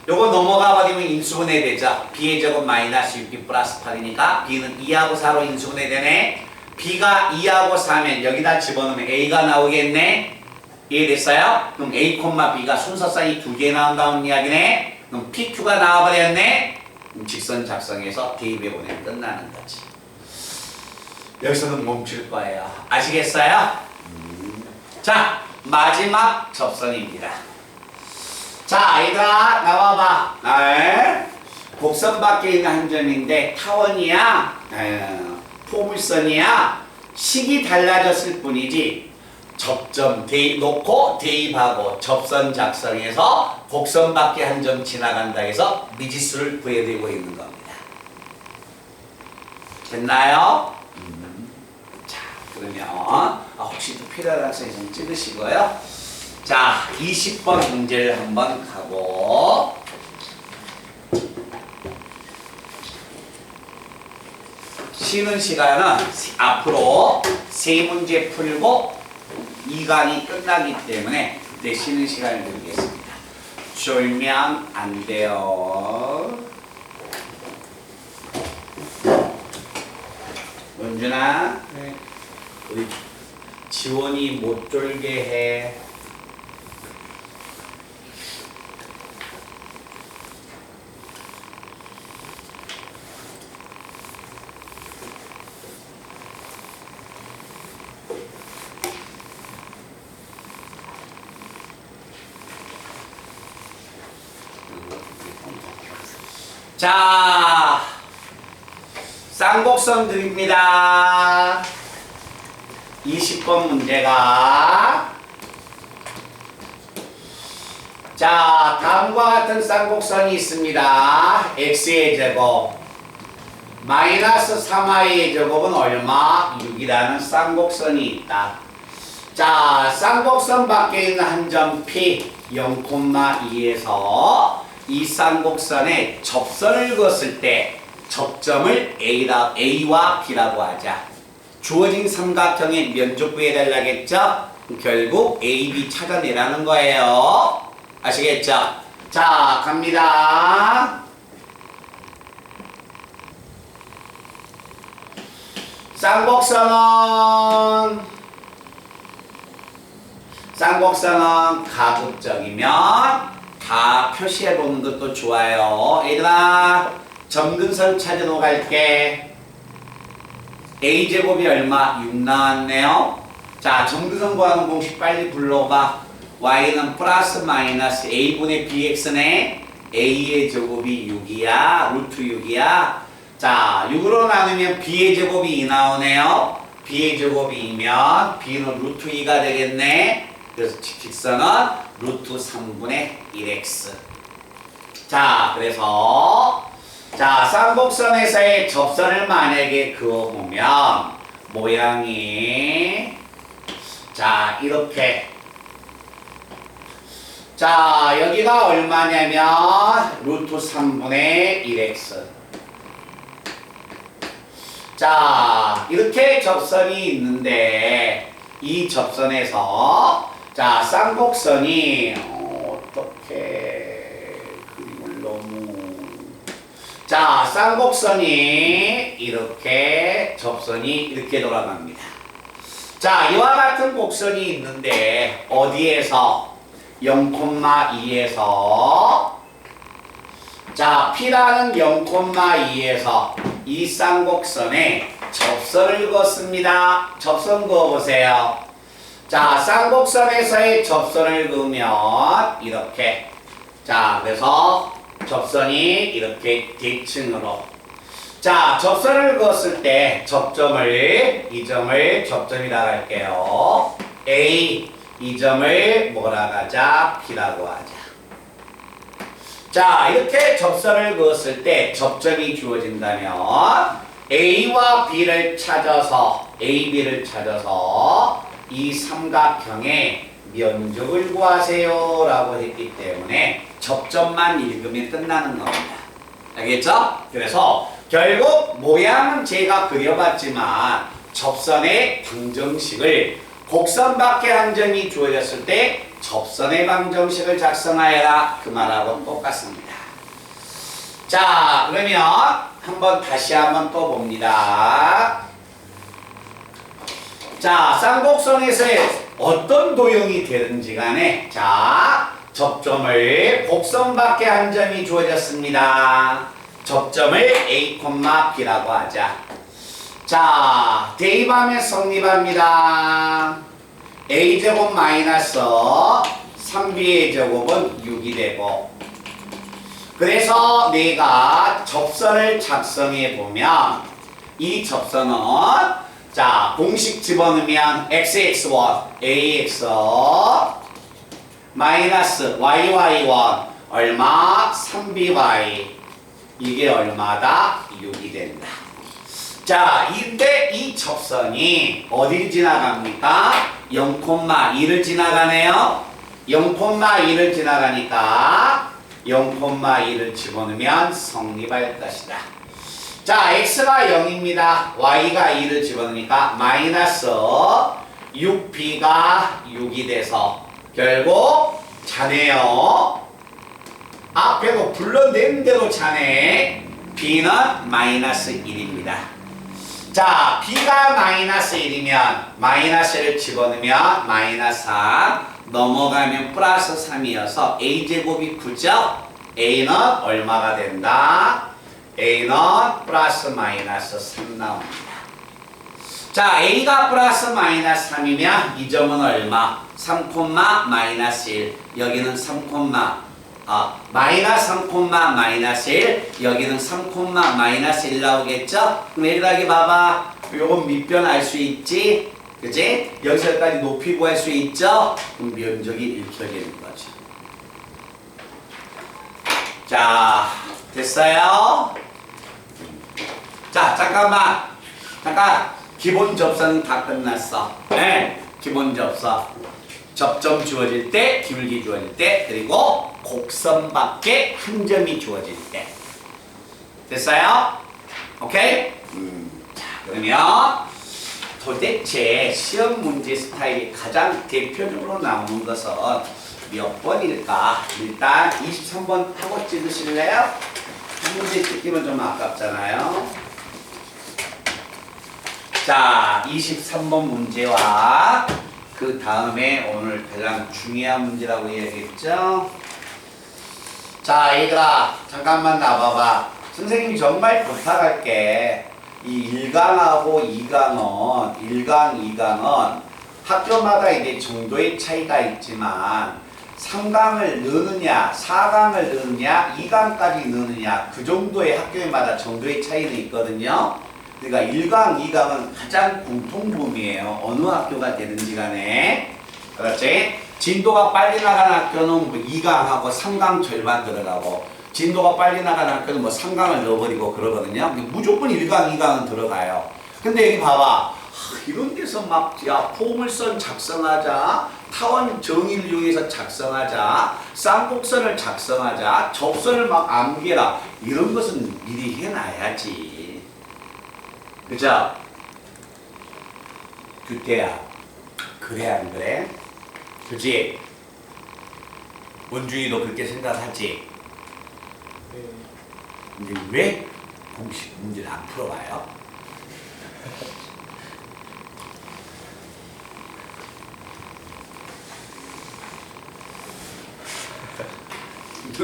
요거 넘어가 버리면 인수분해 되죠. B의 제곱 마이너스 6B 플러스 8이니까 B는 2하고 4로 인수분해 되네. B가 2하고 4면 여기다 집어넣으면 A가 나오겠네. 이해됐어요? 그럼 A, B가 순서상이 2개 나온다는 이야기네. 그럼 PQ가 나와버렸네. 그럼 직선 작성해서 대입해 보내면 끝나는 거지. 여기서는 멈출 거예요. 아시겠어요? 자, 마지막 접선입니다. 자, 얘들아 나와봐. 곡선 밖에 있는 한 점인데 타원이야, 포물선이야. 식이 달라졌을 뿐이지 접점 놓고 대입하고 접선 작성해서 곡선 밖에 한 점 지나간다 해서 미지수를 구해내고 있는 겁니다. 됐나요? 자, 그러면 혹시 또 필요한 학생이 좀 찍으시고요. 자, 20번 문제를 한번 가고 쉬는 시간은 앞으로 3문제 풀고 2강이 끝나기 때문에 그때 쉬는 시간을 드리겠습니다. 졸면 안 돼요. 은준아, 네. 우리 지원이 못 졸게 해. 자, 쌍곡선 드립니다. 20번 문제가 자, 다음과 같은 쌍곡선이 있습니다. x의 제곱 마이너스 3y의 제곱은 얼마? 6이라는 쌍곡선이 있다. 자, 쌍곡선 밖에 있는 한 점 P 0,2에서 이 쌍곡선에 접선을 그었을 때 접점을 A와 B라고 하자. 주어진 삼각형의 면적 구해달라겠죠? 결국 A, B 찾아내라는 거예요. 아시겠죠? 자, 갑니다. 쌍곡선은 가급적이면 다 표시해 보는 것도 좋아요. 얘들아, 점근선 찾으러 갈게. A제곱이 얼마? 6 나왔네요. 자, 점근선 구하는 공식 빨리 불러봐. Y는 플러스 마이너스 A분의 BX네. A의 제곱이 6이야. 루트 6이야. 자, 6으로 나누면 B의 제곱이 2 나오네요. B의 제곱이 2면 B는 루트 2가 되겠네. 그래서 직선은 루트 3분의 1x. 자, 그래서 자, 쌍곡선에서의 접선을 만약에 그어보면 모양이 자, 이렇게 자, 여기가 얼마냐면 루트 3분의 1x. 자, 이렇게 접선이 있는데 이 접선에서 자, 쌍곡선이 어떻게 그림을 너무 자, 쌍곡선이 이렇게 접선이 이렇게 돌아갑니다. 자, 이와 같은 곡선이 있는데 어디에서 0,2에서 자, P라는 0,2에서 이 쌍곡선에 접선을 그었습니다. 접선 그어보세요. 자, 쌍곡선에서의 접선을 그으면 이렇게 자, 그래서 접선이 이렇게 대칭으로 자, 접선을 그었을 때 접점을 이 점을 접점이라고 할게요. A 이 점을 뭐라고 하자? P라고 하자. 자, 이렇게 접선을 그었을 때 접점이 주어진다면 A와 B를 찾아서 A, B를 찾아서 이 삼각형의 면적을 구하세요 라고 했기 때문에 접점만 읽으면 끝나는 겁니다. 알겠죠? 그래서 결국 모양은 제가 그려봤지만 접선의 방정식을 곡선 밖에 한 점이 주어졌을 때 접선의 방정식을 작성하여라 그 말하고 똑같습니다. 자, 그러면 다시 한번 또 봅니다. 자, 쌍곡선에서의 어떤 도형이 되든지 간에 자, 접점을 곡선 밖에 한 점이 주어졌습니다. 접점을 A, B라고 하자. 자, 대입하면 성립합니다. A제곱 마이너스 3B의 제곱은 6이 되고 그래서 내가 접선을 작성해 보면 이 접선은 자, 공식 집어넣으면 xx1, ax 마이너스 yy1 얼마? 3by 이게 얼마다? 6이 된다. 자, 이때 이 접선이 어디를 지나갑니까? 0,2를 지나가네요. 0,2를 지나가니까 0,2를 집어넣으면 성립할 것이다. 자, x가 0입니다. y가 2를 집어넣으니까 마이너스 6b가 6이 돼서 결국 자네요. 앞에도 불러낸 대로 자네 b는 마이너스 1입니다. 자, b가 마이너스 1이면 마이너스를 집어넣으면 마이너스 3 넘어가면 플러스 3이어서 a제곱이 9죠? a는 얼마가 된다? a는 플러스 마이너스 3 나옵니다. 자, a가 플러스 마이너스 3이면 이 점은 얼마? 3, 마이너스 1 여기는 3, 마이너스 3, 마이너스 1. 여기는 3, 마이너스 1 나오겠죠? 그럼 얘들아 봐봐. 요건 밑변 알 수 있지? 그치? 여기서까지 높이 구할 수 있죠? 그럼 면적이 이렇게 되는 거죠. 자, 됐어요? 자, 잠깐. 기본 접선은 다 끝났어. 네, 기본 접선. 접점 주어질 때, 기울기 주어질 때, 그리고 곡선 밖에 한 점이 주어질 때. 됐어요? 오케이? 자, 그러면 도대체 시험 문제 스타일이 가장 대표적으로 나오는 것은 몇 번일까? 일단 23번 하고 찍으실래요? 한 문제 찍기면 좀 아깝잖아요. 자, 23번 문제와 그 다음에 오늘 가장 중요한 문제라고 해야겠죠? 자, 얘들아 잠깐만 나봐봐. 선생님이 정말 부탁할게. 이 1강하고 2강은 1강, 2강은 학교마다 이제 정도의 차이가 있지만 3강을 넣느냐, 4강을 넣느냐, 2강까지 넣느냐 그 정도의 학교마다 정도의 차이는 있거든요. 그러니까 1강, 2강은 가장 공통범위예요. 어느 학교가 되는지 간에. 그렇지? 진도가 빨리 나가는 학교는 뭐 2강하고 3강 절반 들어가고 진도가 빨리 나가는 학교는 뭐 3강을 넣어버리고 그러거든요. 무조건 1강, 2강은 들어가요. 근데 여기 봐봐. 이런 데서 막 포물선 작성하자, 타원 정의를 이용해서 작성하자, 쌍곡선을 작성하자, 접선을 막 암기해라. 이런 것은 미리 해놔야지. 그죠? 규태야. 그래 안 그래? 그지? 원준이도 그렇게 생각하지? 네. 근데 왜 공식 문제를 안 풀어봐요?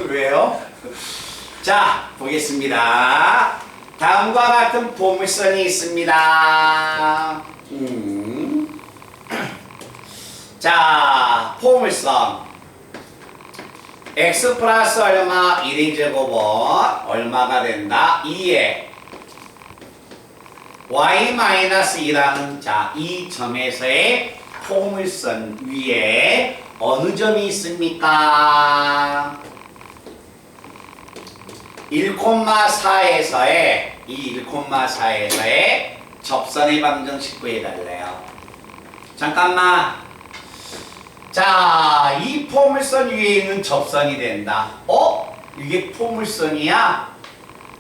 왜요? 자, 보겠습니다. 다음과 같은 포물선이 있습니다. 자, 포물선 x 플러스 얼마 1의 제곱은 얼마가 된다? 2에 y 마이너스 2라는 자, 이 점에서의 포물선 위에 어느 점이 있습니까? 1,4에서의 이 1,4에서의 접선의 방정식 구해달래요. 잠깐만. 자, 이 포물선 위에 있는 접선이 된다. 이게 포물선이야?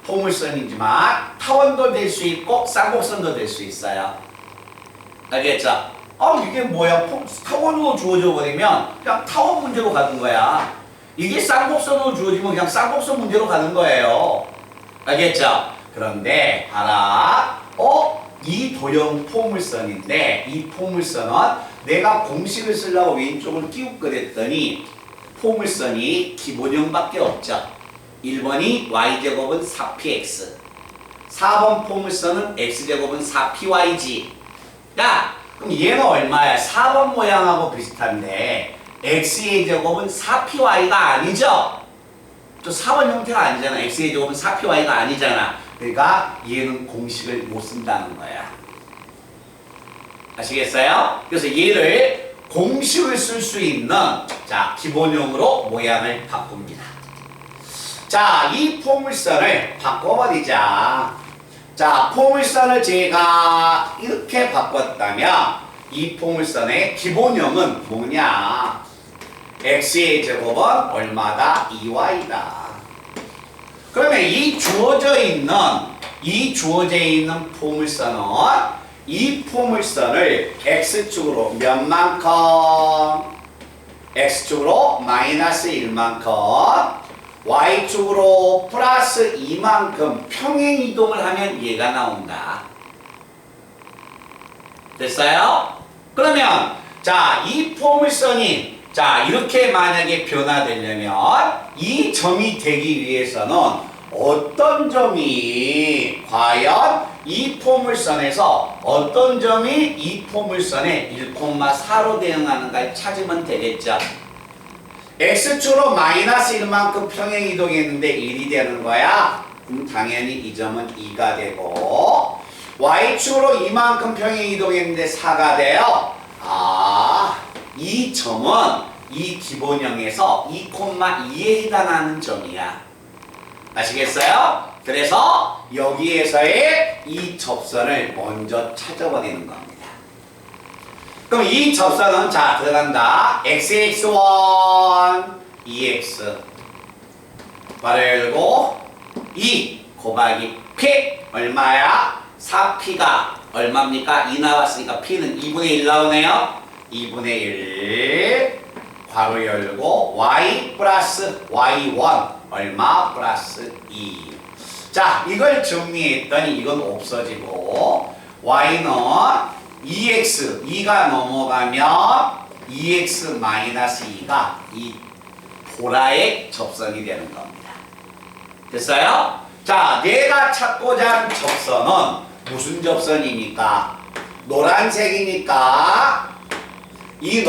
포물선이지만 타원도 될 수 있고 쌍곡선도 될 수 있어요. 알겠죠? 이게 뭐야? 타원으로 주어져 버리면 그냥 타원 문제로 가는 거야. 이게 쌍곡선으로 주어지면 그냥 쌍곡선 문제로 가는 거예요. 알겠죠? 그런데 봐라. 이 도형 포물선인데 이 포물선은 내가 공식을 쓰려고 왼쪽을 끼우거랬더니 포물선이 기본형밖에 없죠. 1번이 y제곱은 4px 4번 포물선은 x제곱은 4pyg. 야, 그럼 얘는 얼마야? 4번 모양하고 비슷한데 x의 제곱은 4py가 아니죠? 또 4번 형태가 아니잖아. x의 제곱은 4py가 아니잖아. 그러니까 얘는 공식을 못 쓴다는 거야. 아시겠어요? 그래서 얘를 공식을 쓸 수 있는 자, 기본형으로 모양을 바꿉니다. 자, 이 포물선을 바꿔버리자. 자, 포물선을 제가 이렇게 바꿨다면 이 포물선의 기본형은 뭐냐? x의 제곱은 얼마다? 2y다. 그러면 이 주어져 있는 포물선은 이 포물선을 x축으로 몇만큼? x축으로 마이너스 1만큼, y축으로 플러스 2만큼 평행 이동을 하면 얘가 나온다. 됐어요? 그러면 자, 이 포물선이 자, 이렇게 만약에 변화되려면 이 점이 되기 위해서는 어떤 점이 과연 이 포물선에서 어떤 점이 이 포물선에 1,4로 대응하는가를 찾으면 되겠죠. x축으로 마이너스 1만큼 평행 이동했는데 1이 되는 거야. 그럼 당연히 이 점은 2가 되고 y축으로 이만큼 평행 이동했는데 4가 돼요. 이 점은 이 기본형에서 2,2에 해당하는 점이야. 아시겠어요? 그래서 여기에서의 이 접선을 먼저 찾아버리는 겁니다. 그럼 이 접선은 자 들어간다. xx1 2x 바로 열고 2 곱하기 p 얼마야? 4p가 얼마입니까? 2 나왔으니까 p는 2분의 1 나오네요. 2분의 1 괄호 열고 y 플러스 y1 얼마? 플러스 2. 자 이걸 정리했더니 이건 없어지고 y는 2x 2가 넘어가면 2x 마이너스 2가 이 보라의 접선이 되는 겁니다. 됐어요? 자 내가 찾고자 하는 접선은 무슨 접선입니까? 노란색이니까 이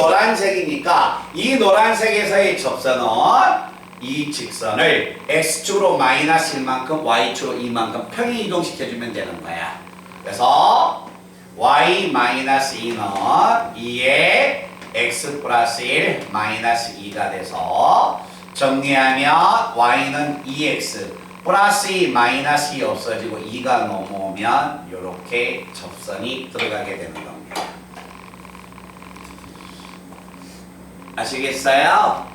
노란색에서의 접선은 이 직선을 x축으로 마이너스 1만큼 y축으로 2만큼 평행 이동시켜주면 되는 거야. 그래서 y 마이너스 2는 2에 x 플러스 1 마이너스 2가 돼서 정리하면 y는 2x 플러스 2 마이너스 2 없어지고 2가 넘어오면 이렇게 접선이 들어가게 되는 겁니다. 아시겠어요?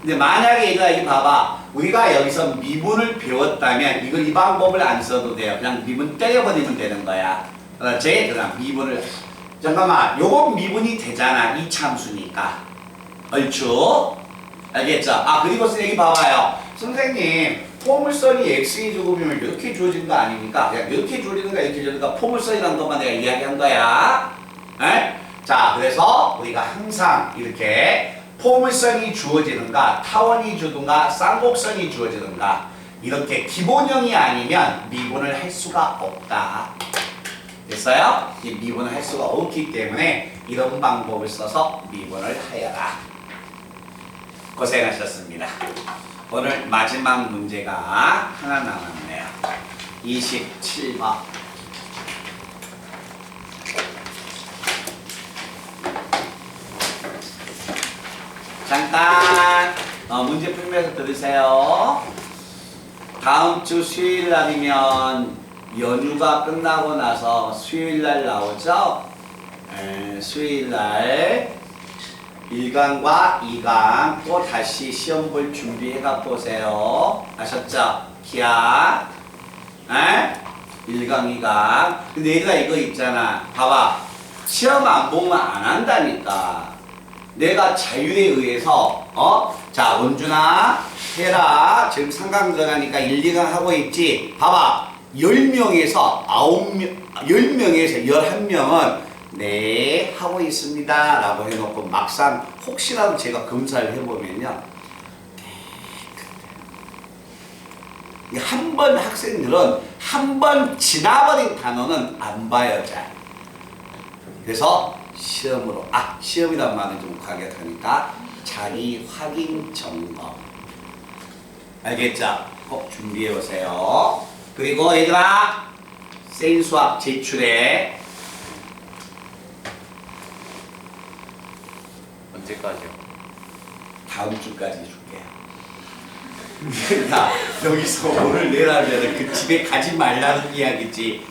근데 만약에 여기 봐봐. 우리가 여기서 미분을 배웠다면 이걸 이 방법을 안 써도 돼요. 그냥 미분 때려버리면 되는 거야. 그렇지? 그다음 미분을 잠깐만 요건 미분이 되잖아. 이 참수니까. 얼추 알겠죠? 그리고 여기 봐봐요. 선생님 포물선이 x의 제곱이면 이렇게 주어진 거 아닙니까? 그냥 이렇게 주어지는가 이렇게 주어지는가 포물선이라는 것만 내가 이야기한 거야. 에? 자 그래서 우리가 항상 이렇게 포물선이 주어지는가 타원이 주든가 쌍곡선이 주어지는가 이렇게 기본형이 아니면 미분을 할 수가 없다. 됐어요? 이 미분을 할 수가 없기 때문에 이런 방법을 써서 미분을 하여라. 고생하셨습니다. 오늘 마지막 문제가 하나 남았네요. 27번. 잠깐 문제 풀면서 들으세요. 다음 주 수요일 날이면 연휴가 끝나고 나서 수요일 날 나오죠? 수요일 날 1강과 2강 또 다시 시험 볼 준비해 가 보세요. 아셨죠? 기아 1강 2강. 근데 얘들아 이거 있잖아. 봐봐. 시험 안 보면 안 한다니까. 내가 자율에 의해서 자 원준아 해라. 지금 3강 들어가니까 1, 2강 하고 있지. 봐봐. 10명에서 10명에서 11명은 네 하고 있습니다 라고 해놓고 막상 혹시라도 제가 검사를 해보면요 한 번 학생들은 한 번 지나버린 단어는 안 봐요. 잘. 그래서 시험으로 시험이란 말은 좀 과격하니까 자기 확인 점검 알겠죠? 꼭 준비해 오세요. 그리고 얘들아 센 수학 제출해. 언제까지요? 다음 주까지 줄게. 야 여기서 오늘 내라면 그 집에 가지 말라는 이야기지.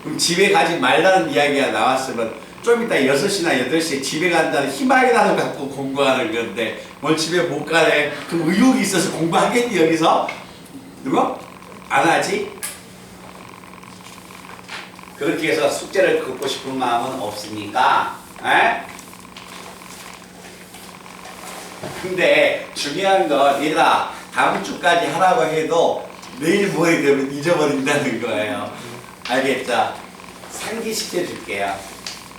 그럼 집에 가지 말라는 이야기가 나왔으면 좀 이따 6시나 8시에 집에 간다는 희망이라도 갖고 공부하는 건데 뭘 집에 못 가네. 그럼 의욕이 있어서 공부하겠니 여기서? 누구? 안 하지? 그렇게 해서 숙제를 긋고 싶은 마음은 없으니까 근데 중요한 건 얘들아 다음 주까지 하라고 해도 내일 모레 되면 잊어버린다는 거예요. 알겠죠? 상기시켜 줄게요.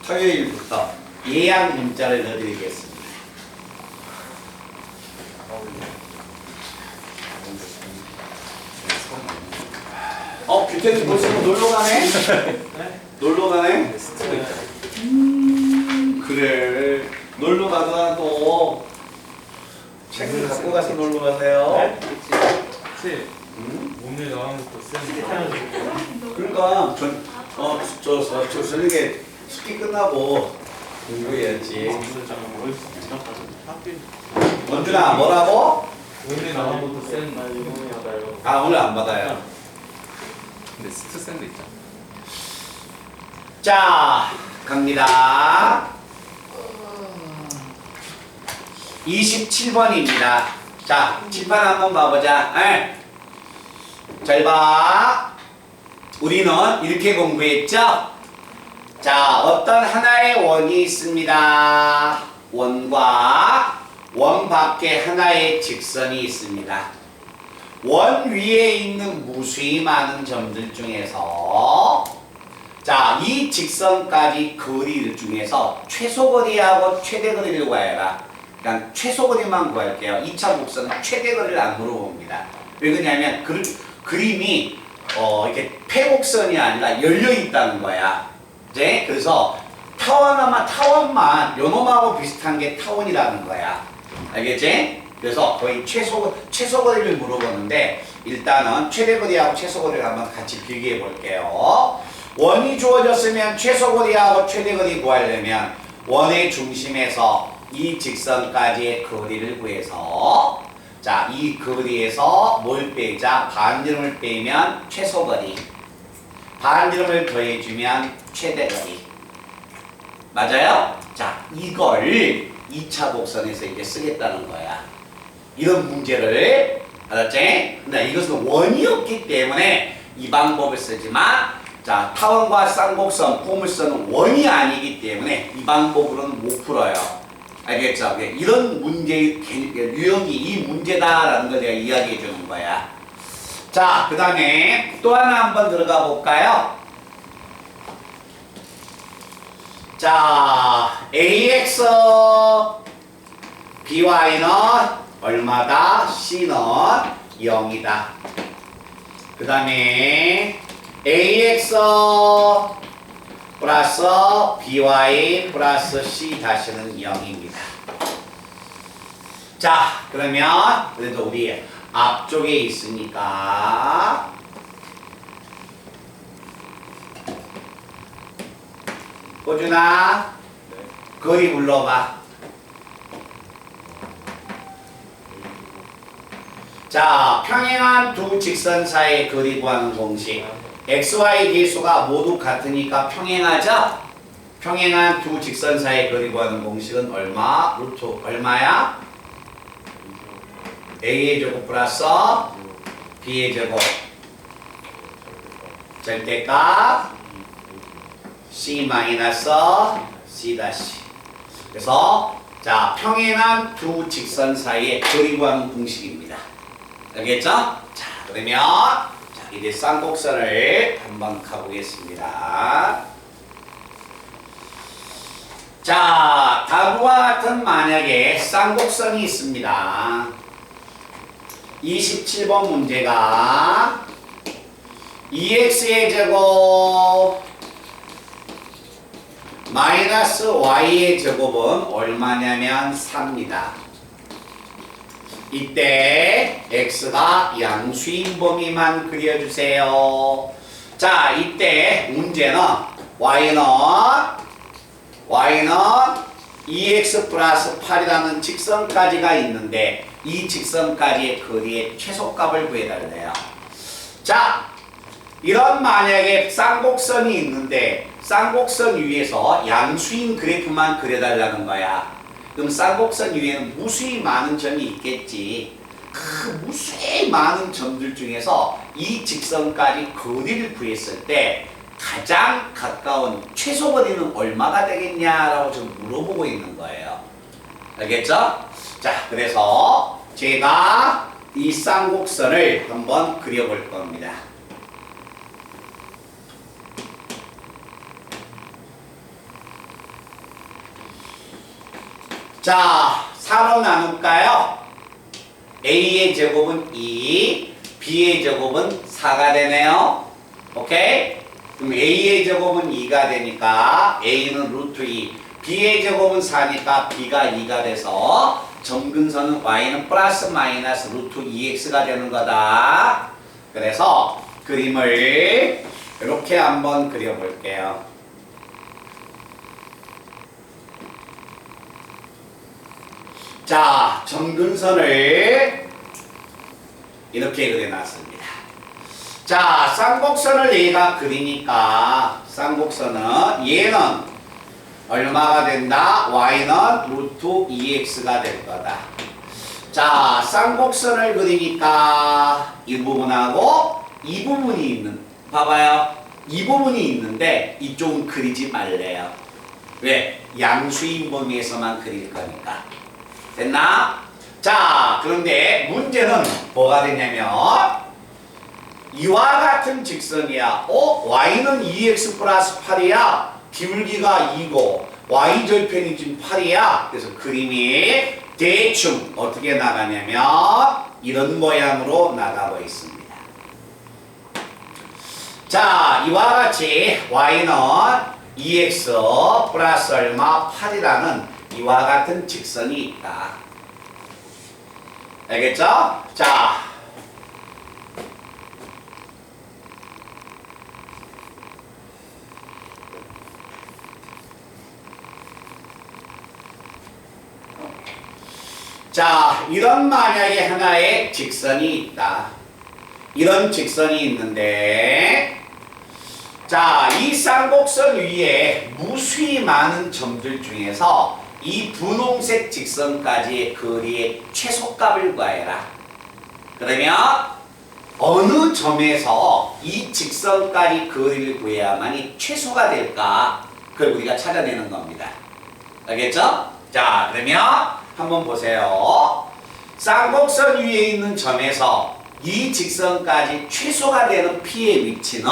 토요일부터 예약 문자를 넣어드리겠습니다. 규태님 벌써 놀러 가네? 놀러 가네? 그래 놀러 가더라도 책을 갖고 가서 놀러 가세요. 쌤, 오늘 나온 것도 쌤. 그러니까 저 저녁에 숙기 끝나고 공부해야지. 원준아 뭐라고? 오늘 나온 것도 쌤 받아요. 아 오늘 안 받아요. 근데 스트쌤도 있잖아. 자 갑니다. 27번입니다. 자 칠판 한번 봐보자. 잘 봐. 우리는 이렇게 공부했죠? 자 어떤 하나의 원이 있습니다. 원과 원 밖에 하나의 직선이 있습니다. 원 위에 있는 무수히 많은 점들 중에서 자, 이 직선까지 거리 중에서 최소거리하고 최대거리를 구해라. 그냥 최소거리만 구할게요. 2차 곡선은 최대거리를 안 물어봅니다. 왜 그러냐면 그림이 이렇게 폐곡선이 아니라 열려 있다는 거야. 이제 그래서 타원만 요놈하고 비슷한 게 타원이라는 거야. 알겠지? 그래서 거의 최소거리를 물어보는데 일단은 최대거리하고 최소거리를 한번 같이 비교해 볼게요. 원이 주어졌으면 최소거리하고 최대거리 구하려면 원의 중심에서 이 직선까지의 거리를 구해서 자, 이 거리에서 뭘 빼자? 반지름을 빼면 최소거리, 반지름을 더해주면 최대거리. 맞아요? 자, 이걸 2차 곡선에서 이제 쓰겠다는 거야. 이런 문제를 알았지? 근데 이것은 원이었기 때문에 이 방법을 쓰지만 자, 타원과 쌍곡선, 포물선은 원이 아니기 때문에 이 방법으로는 못 풀어요. 알겠죠? 이런 문제의 유형이 이 문제다라는 걸 내가 이야기해 주는 거야. 자, 그 다음에 또 하나 한번 들어가 볼까요? 자, AX, BY는 얼마다? C는 0이다. 그 다음에 AX 플러스 BY 플러스 C 다시는 0입니다. 자, 그러면 그래도 우리 앞쪽에 있으니까 호준아 거리 불러봐. 자, 평행한 두 직선 사이의 거리 구하는 공식. XY 계수가 모두 같으니까 평행하죠? 평행한 두 직선 사이의 거리 구하는 공식은 얼마? 루트 얼마야? A의 제곱 플러스 B의 제곱 절대값 C 마이너스 C 다시. 그래서 자, 평행한 두 직선 사이의 거리 구하는 공식입니다. 알겠죠? 자, 그러면 이제 쌍곡선을 한번 가보겠습니다. 자, 다음과 같은 만약에 쌍곡선이 있습니다. 27번 문제가 2x의 제곱 마이너스 y의 제곱은 얼마냐면 4입니다. 이때 x가 양수인 범위만 그려주세요. 자, 이때 문제는 y는 2x 플러스 8이라는 직선까지가 있는데 이 직선까지의 거리의 최소값을 구해달래요. 자, 이런 만약에 쌍곡선이 있는데 쌍곡선 위에서 양수인 그래프만 그려달라는 거야. 그럼 쌍곡선 위에는 무수히 많은 점이 있겠지. 그 무수히 많은 점들 중에서 이 직선까지 거리를 구했을 때 가장 가까운 최소 거리는 얼마가 되겠냐라고 지금 물어보고 있는 거예요. 알겠죠? 자, 그래서 제가 이 쌍곡선을 한번 그려볼 겁니다. 자, 4로 나눌까요? A의 제곱은 2, B의 제곱은 4가 되네요. 오케이? 그럼 A의 제곱은 2가 되니까 A는 루트 2, B의 제곱은 4니까 B가 2가 돼서 점근선은 y는 플러스 마이너스 루트 2x가 되는 거다. 그래서 그림을 이렇게 한번 그려볼게요. 자, 점근선을 이렇게 그려놨습니다. 자, 쌍곡선을 얘가 그리니까 쌍곡선은 얘는 얼마가 된다? y는 루트 2x가 될 거다. 자, 쌍곡선을 그리니까 이 부분하고 이 부분이 있는, 봐봐요. 이 부분이 있는데 이쪽은 그리지 말래요. 왜? 양수인 범위에서만 그릴 거니까. 됐나? 자, 그런데 문제는 뭐가 되냐면 이와 같은 직선이야. y는 2x 플러스 8이야. 기울기가 2고 y절편이 지금 8이야. 그래서 그림이 대충 어떻게 나가냐면 이런 모양으로 나가고 있습니다. 자, 이와 같이 y는 2x 플러스 얼마 8이라는 이와 같은 직선이 있다. 알겠죠? 자, 이런 만약에 하나의 직선이 있다. 이런 직선이 있는데, 자, 이 쌍곡선 위에 무수히 많은 점들 중에서 이 분홍색 직선까지의 거리의 최소값을 구해라. 그러면 어느 점에서 이 직선까지 거리를 구해야만이 최소가 될까? 그걸 우리가 찾아내는 겁니다. 알겠죠? 자, 그러면 한번 보세요. 쌍곡선 위에 있는 점에서 이 직선까지 최소가 되는 P의 위치는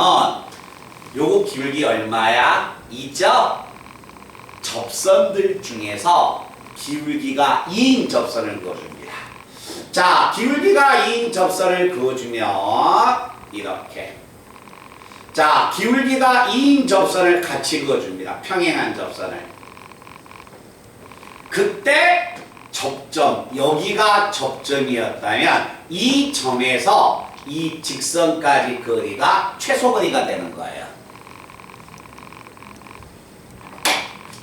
요거 기울기 얼마야? 2죠? 접선들 중에서 기울기가 2인 접선을 그어줍니다. 자, 기울기가 2인 접선을 그어주면 이렇게. 자, 기울기가 2인 접선을 같이 그어줍니다. 평행한 접선을. 그때 접점, 여기가 접점이었다면 이 점에서 이 직선까지 거리가 최소 거리가 되는 거예요.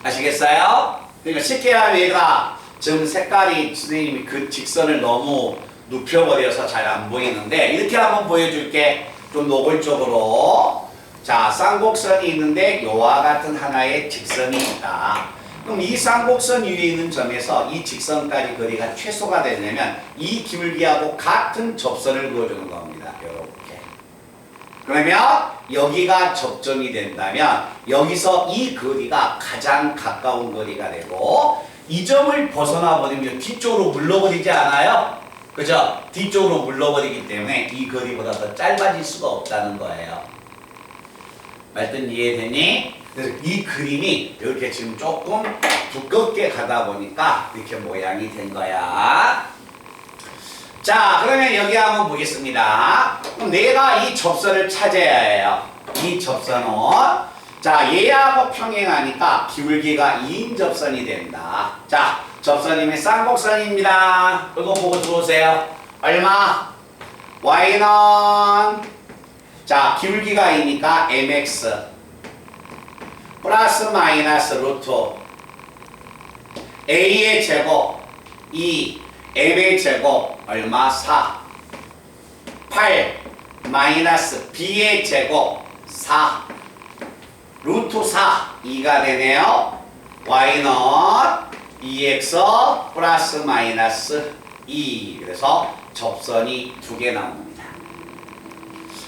아시겠어요? 그러니까 쉽게 하면 얘가 지금 색깔이 선생님이 그 직선을 너무 눕혀버려서 잘 안 보이는데 이렇게 한번 보여줄게. 좀 노골적으로. 자, 쌍곡선이 있는데 요와 같은 하나의 직선이 있다. 그럼 이 쌍곡선 위에 있는 점에서 이 직선까지 거리가 최소가 되려면 이 기울기하고 같은 접선을 그어주는 겁니다. 이렇게. 그러면 여기가 접점이 된다면 여기서 이 거리가 가장 가까운 거리가 되고 이 점을 벗어나 버리면 뒤쪽으로 물러버리지 않아요? 그죠? 뒤쪽으로 물러버리기 때문에 이 거리보다 더 짧아질 수가 없다는 거예요. 말뜻 이해되니? 그래서 이 그림이 이렇게 지금 조금 두껍게 가다 보니까 이렇게 모양이 된 거야. 자, 그러면 여기 한번 보겠습니다. 그럼 내가 이 접선을 찾아야 해요. 이 접선은 자, 얘하고 평행하니까 기울기가 2인 접선이 된다. 자, 접선이면 쌍곡선입니다. 이거 보고 들어오세요. 얼마? y는 자, 기울기가 2니까 mx 플러스 마이너스 루트 a의 제곱 2 m의 제곱 얼마? 4 8 마이너스 b의 제곱 4 루트 4 2가 되네요. y는 2x 플러스 마이너스 2 그래서 접선이 2개 나옵니다.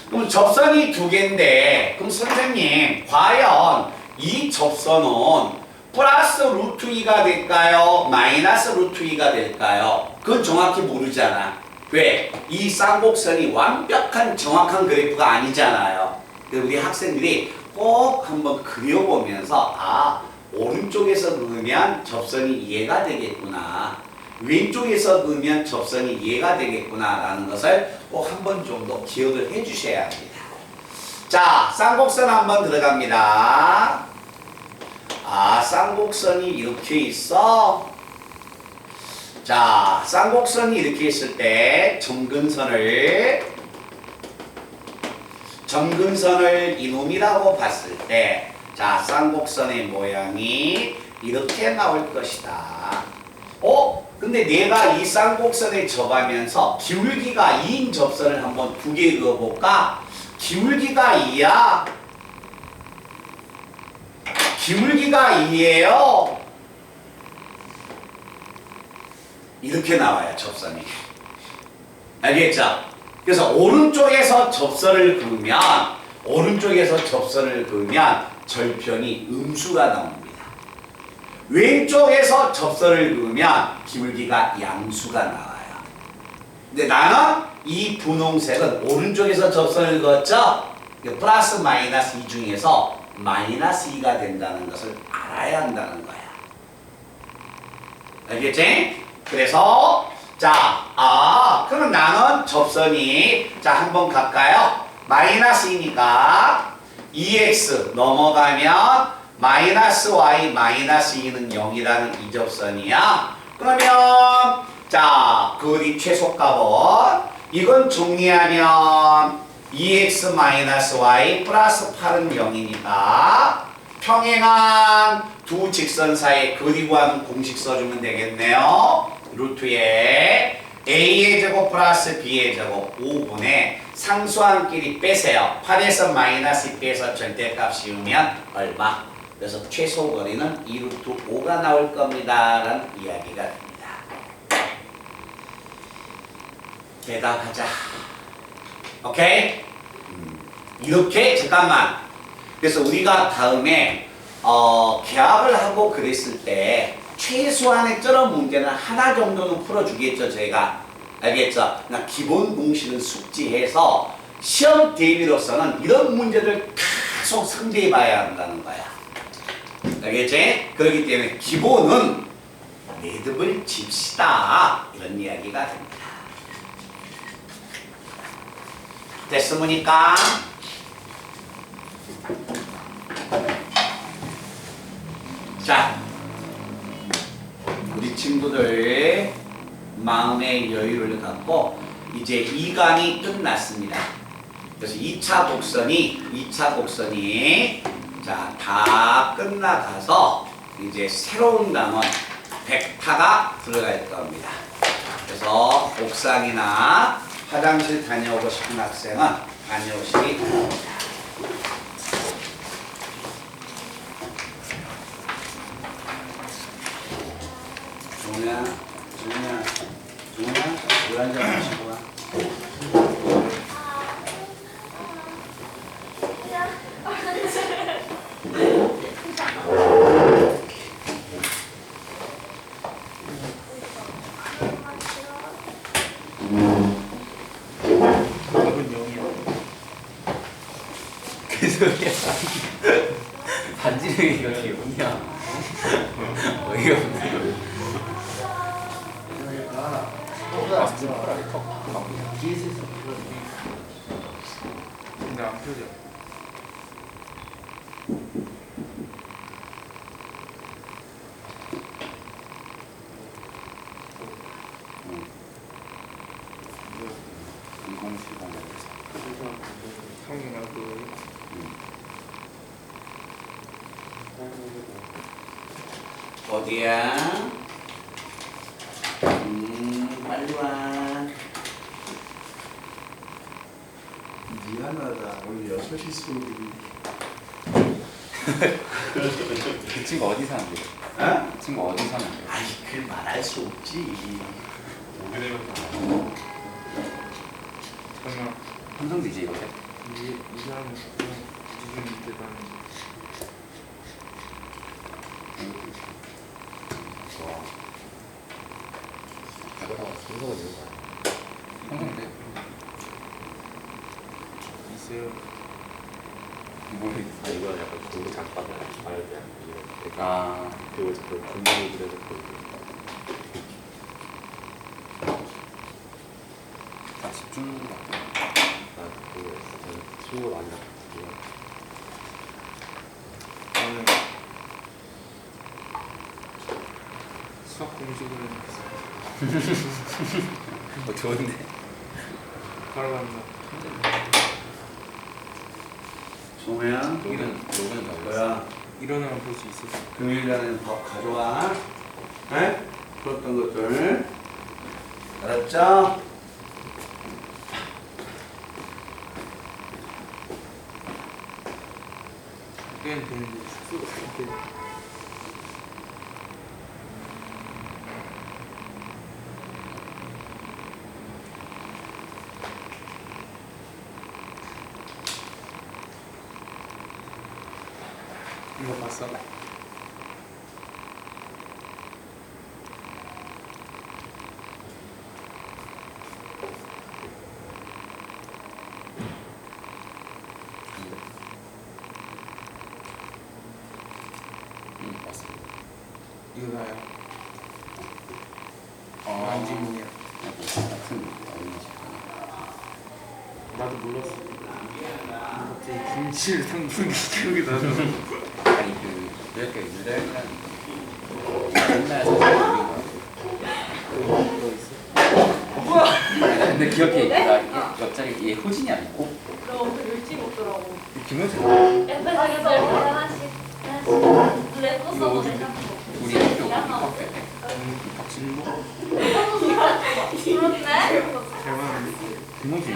그럼 접선이 2개인데 그럼 선생님 과연 이 접선은 플러스 루트 2가 될까요? 마이너스 루트 2가 될까요? 그건 정확히 모르잖아. 왜? 이 쌍곡선이 완벽한 정확한 그래프가 아니잖아요. 우리 학생들이 꼭 한번 그려보면서 아, 오른쪽에서 그으면 접선이 이해가 되겠구나. 왼쪽에서 그으면 접선이 이해가 되겠구나 라는 것을 꼭 한 번 정도 기억을 해 주셔야 합니다. 자, 쌍곡선 한번 들어갑니다. 아, 쌍곡선이 이렇게 있어? 자, 쌍곡선이 이렇게 있을 때 점근선을 이놈이라고 봤을 때, 자, 쌍곡선의 모양이 이렇게 나올 것이다. 근데 내가 이 쌍곡선에 접하면서 기울기가 2인 접선을 한번 두 개 그어볼까? 기울기가 2야. 기울기가 2예요. 이렇게 나와요, 접선이. 알겠죠? 그래서 오른쪽에서 접선을 그으면 절편이 음수가 나옵니다. 왼쪽에서 접선을 그으면 기울기가 양수가 나와요. 근데 나는 이 분홍색은 오른쪽에서 접선을 그었죠? 플러스 마이너스 2 중에서 마이너스 2가 된다는 것을 알아야 한다는 거야. 알겠지? 그래서 그러면 나는 접선이 한번 갈까요? 마이너스 2니까 2x 넘어가면 마이너스 y 마이너스 2는 0이라는 이 접선이야. 그러면 그리 최소값은 이건 정리하면 2x 마이너스 y 플러스 8은 0이니까 평행한 두 직선 사이에 거리 구하는 공식 써주면 되겠네요. 루트에 a의 제곱 플러스 b의 제곱 5분의 상수항끼리 빼세요. 8에서 마이너스 2 빼서 절대값 씌우면 얼마? 그래서 최소 거리는 2루트 5가 나올 겁니다. 라는 이야기가 됩니다. 대답하자. 오케이? 이렇게 잠깐만. 그래서 우리가 다음에 계약을 하고 그랬을 때 최소한의 저런 문제는 하나 정도는 풀어주겠죠, 저희가. 알겠죠? 그러니까 기본 공식은 숙지해서 시험 대비로서는 이런 문제들 계속 상대해 봐야 한다는 거야. 알겠지? 그렇기 때문에 기본은 매듭을 칩시다. 이런 이야기가 됩니다. 됐습니까? 자, 우리 친구들 마음의 여유를 갖고 이제 2강이 끝났습니다. 그래서 2차 곡선이 다 끝나가서 이제 새로운 단원 벡터가 들어갈 겁니다. 그래서 옥상이나 화장실 다녀오고 싶은 학생은 다녀오시기 바랍니다. 종우야, 물 한 잔 마시고 와. 그 소리야. 반지를 이거 귀엽냐? 어이가 없네. 근데 안 펴져. 어디야? 빨리 와. 미안하다. 오늘 6시 수업이. 그 친구 어디 사는데? 어? 그 친구 어디 사는데? 아이, 그 말할 수 없지. 잠깐만. 삼성디지 이거? 이 사람은 지금 밑에 다니는. 삼성인데? 있어요. 모르겠어. 이거 약간 공부 장바가 알아야 돼. 아, 그리고 자꾸 공부를 해서 다 집중하는 것 같아. 나 그거 친구 많이 났거든요. 나는 수학 공식을 했어. 좋은데. 바로 간다. 정우야, 녹은 다 뭐야? 일어나면 볼 수 있어. 금요일날에는 밥 가져와. 에? 풀었던 것들. 알았죠? 꽤는 되는데 숙소가 이렇게. 이거 봤어? 맞습니다. 이거 나야. 안지문이야. 안지문이야. 같은 어린이집. 나도 몰랐어. 갑자기 김치를 담그는 게 기억이 나서. 아니 이렇게 유달이란 옛날 사진 올린 너 있어? 거야. 근데 기억해. 나 옆자리 얘 호진이 아니고 너 오늘 일찍 먹더라고. 김호진. 옆에 자기들 하나씩 랩 이거 써서 어디 내가 우리 학교 카페 박진모? 그렇네. 잘 맞는데? 김호진.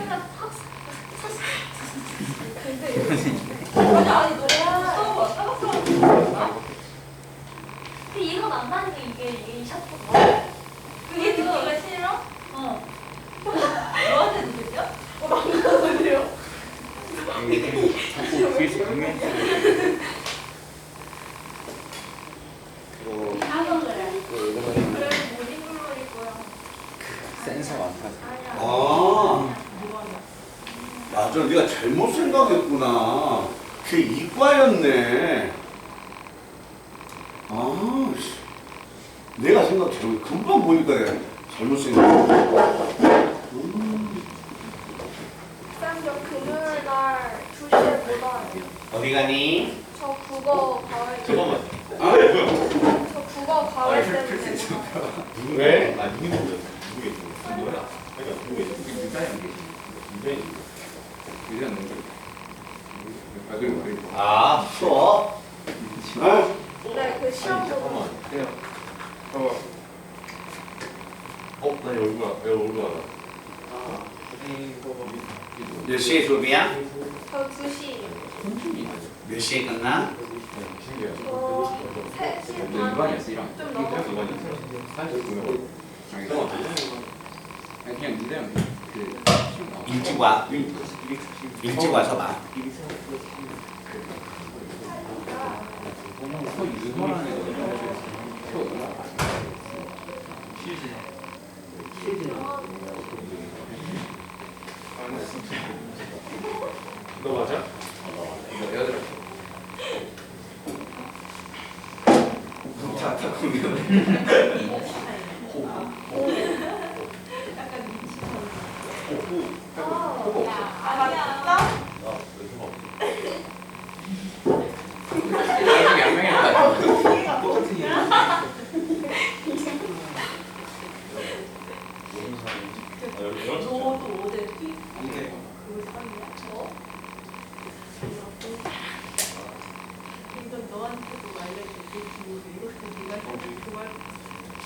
아니 노래야. 근데 이거 난다는 게 이게 이 샤프 뭐? 그게 듣기가 싫어? 어. 너한테도 들려? 나도 들려. 자꾸 귀에서 강렬. 이거 나도 그래. 예전에 그래도 모닝 글로리 거야. 센서 많다. 아니야. 아, 맞아. 네가 잘못 생각했구나. 걔 이과였네. 아, 씨. 내가 생각 잘못, 금방 보니까 내가 잘못 생각했어. 쌤, 저 금요일 날 2시에 못 와요. 어디 가니? 저 국어 과외. 잠깐만. 저 국어 과외 때문에 못 와요. 왜? 아, 누구 누구야? 그러니까 누구 유리한 농구. 그리고 아, 수업? 아, 네, 그 시험 보고. 잠깐만. 그냥 봐봐. 나 얼굴 알아. 이거 봐. 몇 시에 수업이야? 저 2시. 몇 시에 끝나? 신기해. 저 3시 반. 일반이었어 이랑. 좀 넘었어. 사실 보면 그냥 유대형 그 시험 나와. 일찍 와. 일찍 와서 봐. 또 유머라는 애들. 너 맞아? 이거 애들. 너도 어제 그거 사이야? 저? 이건 너한테도 알려줄게. 이렇게 네가 그말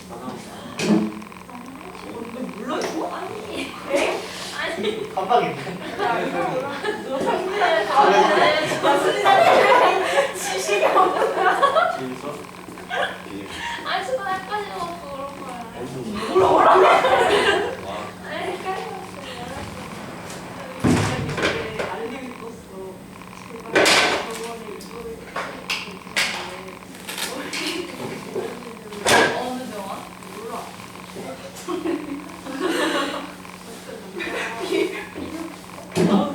너 몰라 이거? 아니. 아니. 깜빡인데. 너 상대에 지식이 없구나. 재밌어? 아니 지금 헷갈려 그런 거야. 뭐라? 아니 헷갈렸어. 알림이 떴어. 제발 저번에 이거를 어느 영화? 몰라.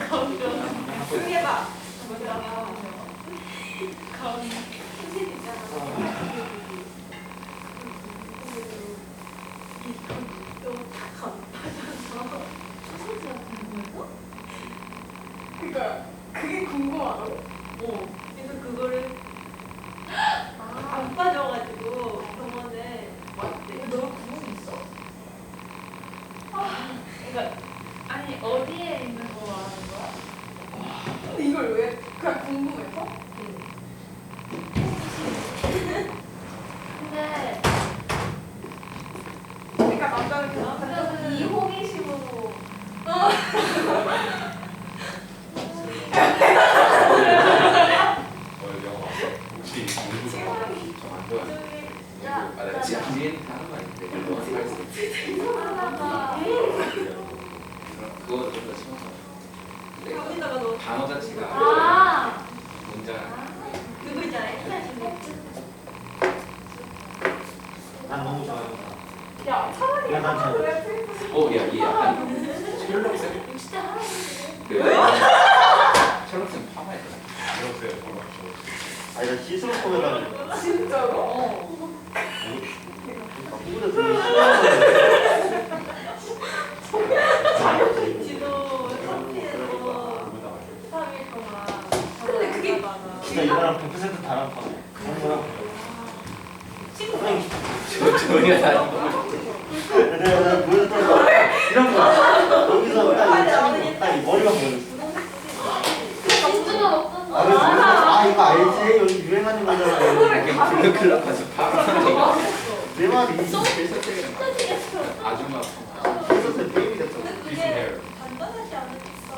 가운데. 소개해봐. 가운데. 그니까 그게 궁금하다고? 그래서 그거를 안 빠져가지고 병원에 왔대. 너 구멍 있어? 그러니까 아니 어디에 있는 거 말하는 거야? 근데 이걸 왜 그냥 궁금해서? 근데 그러니까 남자는 남자는 이 호기심으로 영화 혹시 공부 좀안 좋아해? 야, 아, 나 진짜 뒤에는 하는 거 아닌데. 이거 어떻게 할 수 있지? 이상하다. 그거 좀더 심어서. 근데 여기다가 넣어. 단어 자체가 아, 문장. 그거 있잖아. 옛날 중에. 난 너무 좋아요. 야 차라리 야, 난 잘- 왜 프리프리 야, 얘 약간 셜록쌤. 진짜 하나씩. 그 셜록쌤 파마했잖아. 이렇게 바로 아니 나 시스루 코에다가 진짜로? 후보자 되게 싫어하는데. 지도 커피에서 공부다 3일 동안. 근데 그게 진짜 이거랑 100% 다른 거네. 그런 거랑. 선생님, 저희가 다 내가 보여줬던 거 이런 거 여기서 딱이 머리가 보였어. 정주가 없던 거 아, 그래서 알아. 아 이거 알지? 여기 유행하는 거잖아. 이렇게 블루클럽 가서 바로 내 말이 그래서 아줌마 파마. 그래서 게임이 됐어. 그게 간단하지 않았어.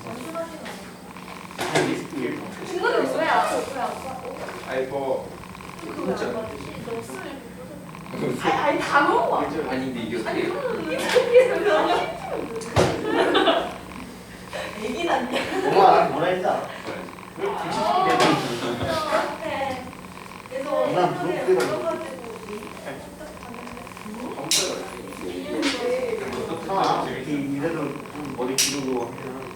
단순하진 않아. 중간에 왜 아파? 아이고 그렇죠. 아니 다 먹어. 아니 근데 이게 어떻게 얘기 났냐? 엄마 나한테 뭐라 했지 않아? 그래서 난 부럽게 아, 이래도 좀 머리 기르고 하면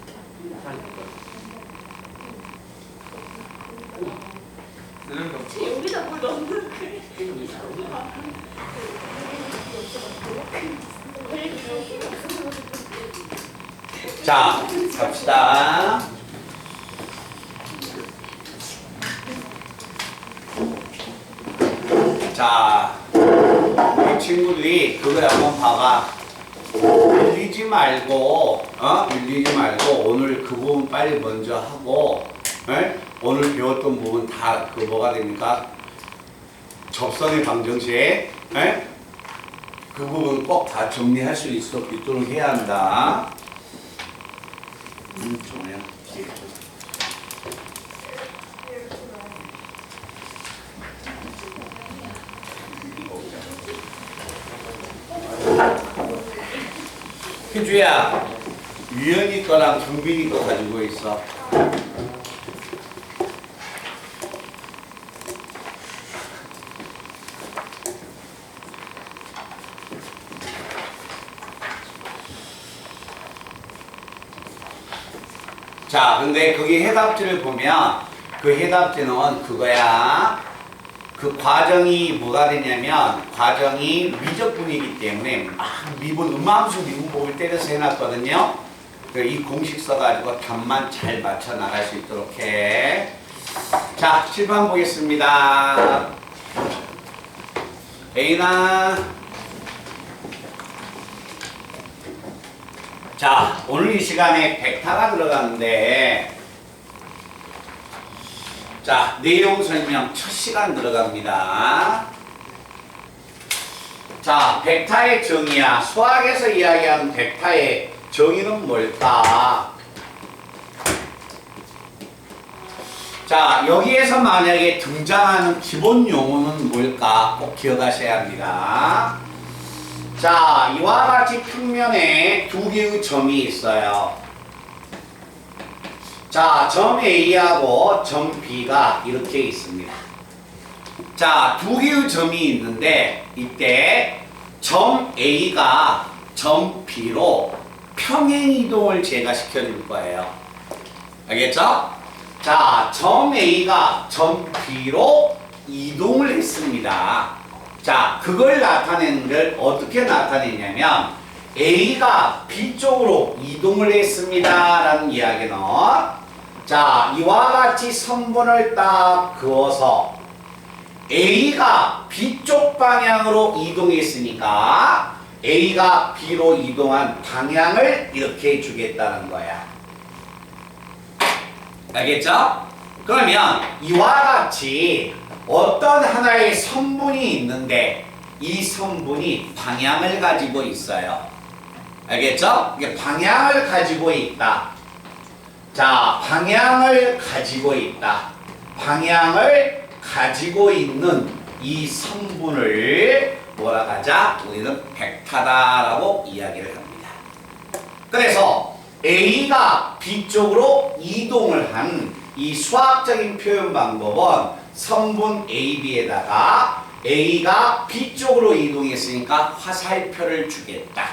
쓰는 거. 여기다 뭘 넣는 그래. 자, 갑시다. 자, 우리 친구들이 그거 한번 봐봐. 밀리지 말고, 밀리지 말고 오늘 그 부분 빨리 먼저 하고, 오늘 배웠던 부분 다 그 뭐가 됩니까? 접선의 방정식, 그 부분 꼭 다 정리할 수 있도록 해야 한다. 좋아요. 희주야, 유연이 거랑 경빈이 거 가지고 있어. 자, 근데 거기 해답지를 보면 그 해답지는 그거야. 그 과정이 뭐가 되냐면 과정이 미적분이기 때문에 막 미분 음함수 미분법을 때려서 해놨거든요. 이 공식 써가지고 답만 잘 맞춰 나갈 수 있도록 해. 자, 칠판 보겠습니다. 에이나. 자, 오늘 이 시간에 벡터가 들어가는데, 자, 내용 설명 첫 시간 들어갑니다. 자, 벡터의 정의야. 수학에서 이야기하는 벡터의 정의는 뭘까? 자, 여기에서 만약에 등장하는 기본 용어는 뭘까? 꼭 기억하셔야 합니다. 자, 이와 같이 평면에 두 개의 점이 있어요. 자, 점 A하고 점 B가 이렇게 있습니다. 자, 두 개의 점이 있는데 이때 점 A가 점 B로 평행 이동을 제가 시켜줄 거예요. 알겠죠? 자, 점 A가 점 B로 이동을 했습니다. 자, 그걸 나타내는 걸 어떻게 나타내냐면 A가 B 쪽으로 이동을 했습니다 라는 이야기는, 자, 이와 같이 선분을 딱 그어서 A가 B 쪽 방향으로 이동했으니까 A가 B로 이동한 방향을 이렇게 주겠다는 거야. 알겠죠? 그러면 이와 같이 어떤 하나의 성분이 있는데 이 성분이 방향을 가지고 있어요. 알겠죠? 이게 방향을 가지고 있다. 자, 방향을 가지고 있다. 방향을 가지고 있는 이 성분을 뭐라 하자? 우리는 벡터다라고 이야기를 합니다. 그래서 A가 B 쪽으로 이동을 한 이 수학적인 표현 방법은 성분 AB에다가 A가 B 쪽으로 이동했으니까 화살표를 주겠다.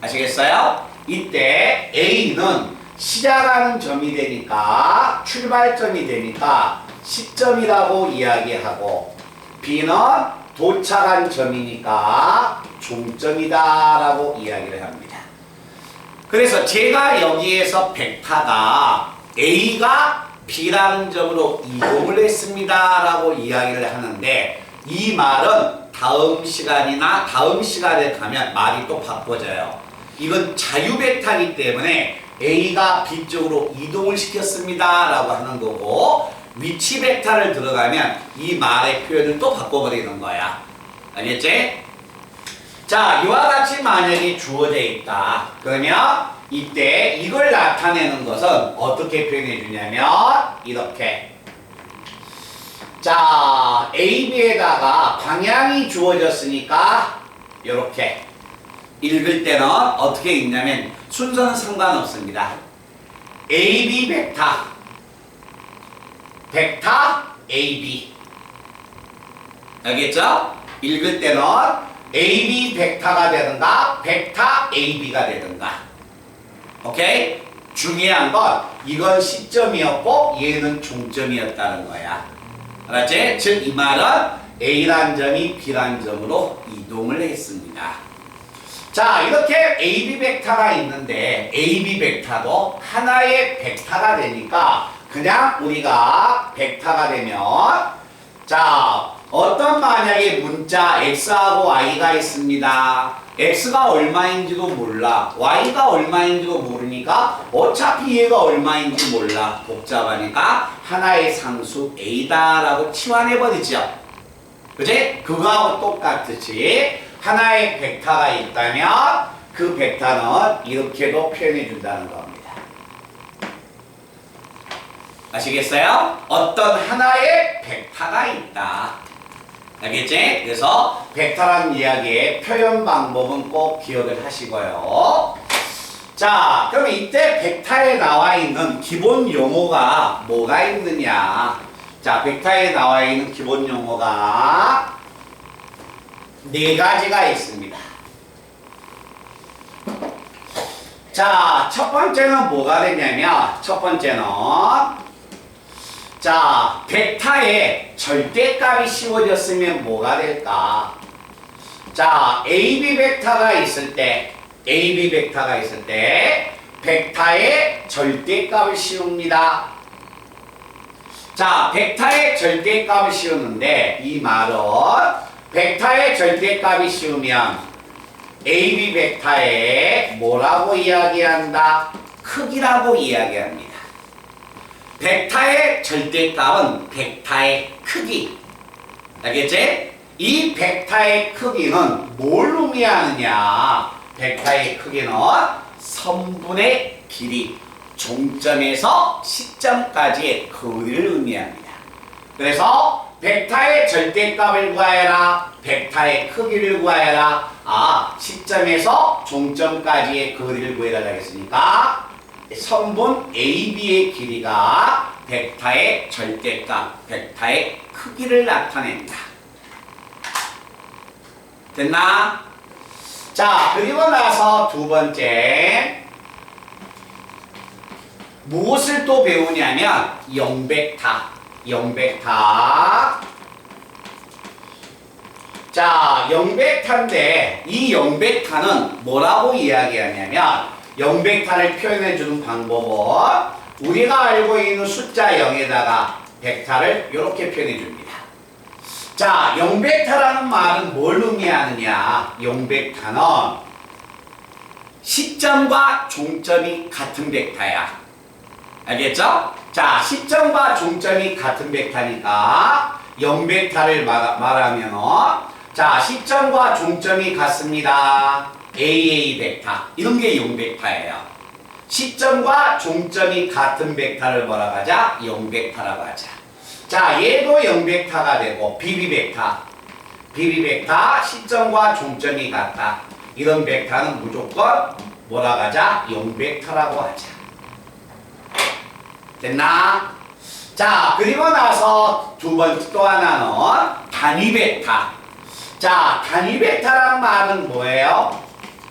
아시겠어요? 이때 A는 시작하는 점이 되니까 출발점이 되니까 시점이라고 이야기하고 B는 도착한 점이니까 종점이다 라고 이야기를 합니다. 그래서 제가 여기에서 벡터가 A가 B라는 점으로 이동을 했습니다 라고 이야기를 하는데 이 말은 다음 시간이나 다음 시간에 가면 말이 또 바꿔져요. 이건 자유 벡터이기 때문에 A가 B 쪽으로 이동을 시켰습니다 라고 하는 거고 위치 벡터를 들어가면 이 말의 표현을 또 바꿔버리는 거야. 알겠지? 자, 이와 같이 만약에 주어져 있다. 그러면 이때 이걸 나타내는 것은 어떻게 표현해 주냐면 이렇게. 자, A, B에다가 방향이 주어졌으니까 이렇게 읽을 때는 어떻게 읽냐면 순서는 상관없습니다. A, B 벡터, 벡터 A, B. 알겠죠? 읽을 때는 A, B 벡터가 되든가 벡터 A, B가 되든가. 오케이? 중요한 건 이건 시점이었고 얘는 종점이었다는 거야. 알았지? 즉 이 말은 A란 점이 B란 점으로 이동을 했습니다. 자, 이렇게 AB 벡터가 있는데 AB 벡터도 하나의 벡터가 되니까 그냥 우리가 벡터가 되면 자, 어떤 만약에 문자 X하고 Y가 있습니다. X가 얼마인지도 몰라. Y가 얼마인지도 모르니까 어차피 얘가 얼마인지 몰라. 복잡하니까 하나의 상수 A다라고 치환해버리죠. 그지? 그거하고 똑같듯이 하나의 벡터가 있다면 그 벡터는 이렇게도 표현해준다는 겁니다. 아시겠어요? 어떤 하나의 벡터가 있다. 알겠지? 그래서 벡터라는 이야기의 표현 방법은 꼭 기억을 하시고요. 자, 그럼 이때 벡터에 나와 있는 기본 용어가 뭐가 있느냐? 자, 벡터에 나와 있는 기본 용어가 네 가지가 있습니다. 자, 첫 번째는 뭐가 되냐면 첫 번째는 자, 벡터에 절대값이 씌워졌으면 뭐가 될까? 자, AB 벡터가 있을 때 벡터에 절대값을 씌웁니다. 자, 벡터에 절대값을 씌우는데 이 말은 벡터에 절대값이 씌우면 AB 벡터에 뭐라고 이야기한다? 크기라고 이야기합니다. 벡터의 절대값은 벡터의 크기. 알겠지? 이 벡터의 크기는 뭘 의미하느냐? 벡터의 크기는 선분의 길이, 종점에서 시점까지의 거리를 의미합니다. 그래서 벡터의 절대값을 구하여라, 벡터의 크기를 구하여라. 아, 시점에서 종점까지의 거리를 구해달라 했으니까 선분 AB의 길이가 벡터의 절대값, 벡터의 크기를 나타낸다. 됐나? 자, 그리고 나서 두 번째 무엇을 또 배우냐면 영벡터. 자, 영벡터인데 이 영벡터는 뭐라고 이야기하냐면 영벡터를 표현해주는 방법은 우리가 알고 있는 숫자 0에다가 벡터를 이렇게 표현해줍니다. 자, 용벡터라는 말은 뭘 의미하느냐? 용벡터는 시점과 종점이 같은 벡터야. 알겠죠? 자, 시점과 종점이 같은 벡터니까 용벡터를 말하면 자, 시점과 종점이 같습니다. AA 벡터. 이런 게 용벡터예요. 시점과 종점이 같은 벡터를 뭐라고 하자? 용벡터라고 하자. 자, 얘도 영벡터가 되고 BB 벡터 시점과 종점이 같다. 이런 벡터는 무조건 뭐라고 하자? 용벡터라고 하자. 됐나? 자, 그리고 나서 두 번째 또 하나는 단위 벡터. 자, 단위 벡터라는 말은 뭐예요?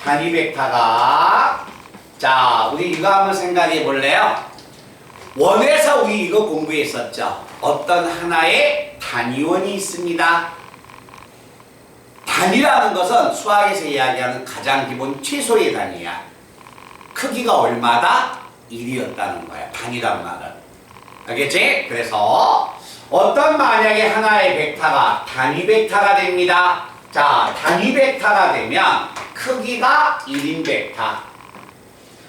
단위 벡터가 자, 우리 이거 한번 생각해 볼래요? 원에서 우리 이거 공부했었죠. 어떤 하나의 단위원이 있습니다. 단위라는 것은 수학에서 이야기하는 가장 기본 최소의 단위야. 크기가 얼마다? 1이었다는 거야. 단위란 말은. 알겠지? 그래서 어떤 만약에 하나의 벡터가 단위 벡터가 됩니다. 자, 단위 벡터가 되면 크기가 1인 벡터.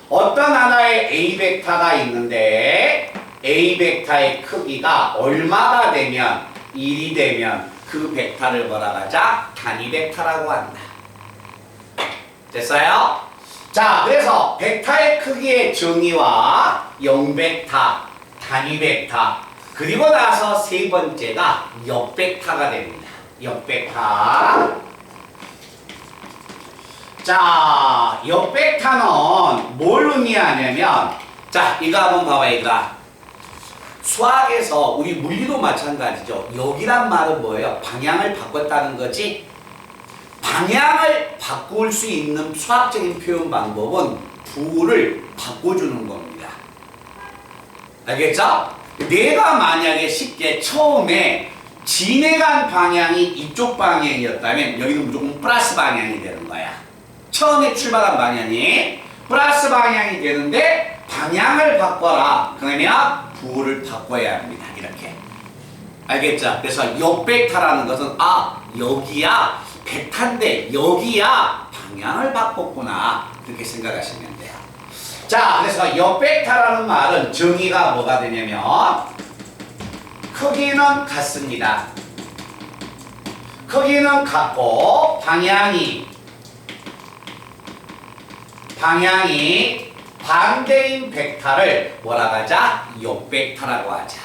어떤 하나의 A 벡터가 있는데 A 벡터의 크기가 얼마가 되면 1이 되면 그 벡터를 뭐라고 하자? 단위 벡터라고 한다. 됐어요? 자, 그래서 벡터의 크기의 정의와 영벡터, 단위 벡터, 그리고 나서 세 번째가 역벡터가 됩니다. 역벡터. 자, 역벡터는 뭘 의미하냐면, 자, 이거 한번 봐봐, 얘들아. 수학에서 우리 물리도 마찬가지죠. 역이란 말은 뭐예요? 방향을 바꿨다는 거지. 방향을 바꿀 수 있는 수학적인 표현 방법은 부호를 바꿔주는 겁니다. 알겠죠? 내가 만약에 쉽게 처음에 진행한 방향이 이쪽 방향이었다면 여기는 무조건 플러스 방향이 되는 거야. 처음에 출발한 방향이 플러스 방향이 되는데 방향을 바꿔라. 그러면 부호를 바꿔야 합니다. 이렇게. 알겠죠? 그래서 역벡터라는 것은 아, 여기야 벡터인데 여기야 방향을 바꿨구나. 그렇게 생각하시면 돼요. 자, 그래서 역벡터라는 말은 정의가 뭐가 되냐면 크기는 같습니다. 크기는 같고 방향이 반대인 벡터를 뭐라고 하자? 역벡터라고 하자.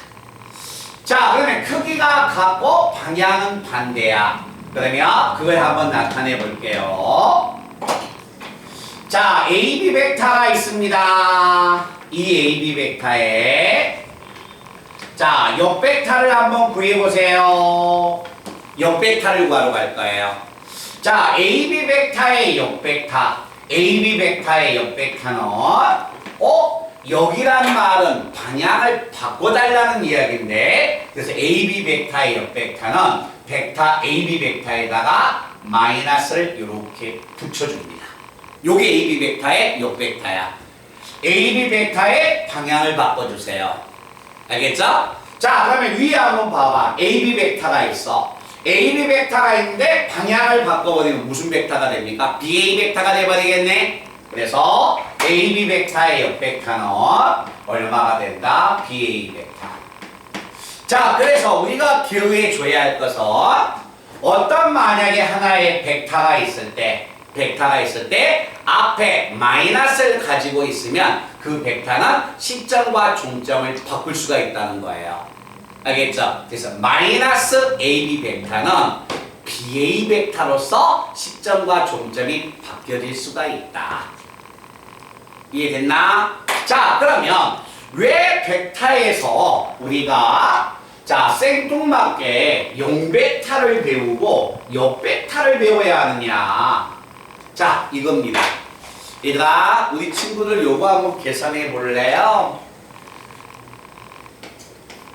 자, 그러면 크기가 같고 방향은 반대야. 그러면 그걸 한번 나타내 볼게요. 자, AB 벡터가 있습니다. 이 AB 벡터에 자, 역벡터를 한번 구해보세요. 역벡터를 구하러 갈 거예요. 자, AB 벡터의 역벡터, AB 벡터의 역벡터는 여기란 말은 방향을 바꿔달라는 이야기인데 그래서 AB 벡터의 역벡터는 벡터 AB 벡터에다가 마이너스를 이렇게 붙여줍니다. 요게 AB 벡터의 역벡터야. AB 벡터의 방향을 바꿔주세요. 알겠죠? 자, 그러면 위에 한번 봐봐. AB 벡터가 있어. AB 벡터가 있는데 방향을 바꿔버리면 무슨 벡터가 됩니까? BA 벡터가 돼버리겠네. 그래서 AB 벡터의 역벡터는 얼마가 된다? BA 벡터. 자, 그래서 우리가 기억해 줘야 할 것은 어떤 만약에 하나의 벡터가 있을 때 앞에 마이너스를 가지고 있으면 그 벡터는 시점과 종점을 바꿀 수가 있다는 거예요. 알겠죠? 그래서 마이너스 AB 벡터는 BA 벡터로서 시점과 종점이 바뀌어질 수가 있다. 이해됐나? 자, 그러면 왜 벡터에서 우리가 자, 생뚱맞게 용벡터를 배우고 역벡터를 배워야 하느냐? 자, 이겁니다. 얘들아, 우리 친구들 요거 한번 계산해 볼래요?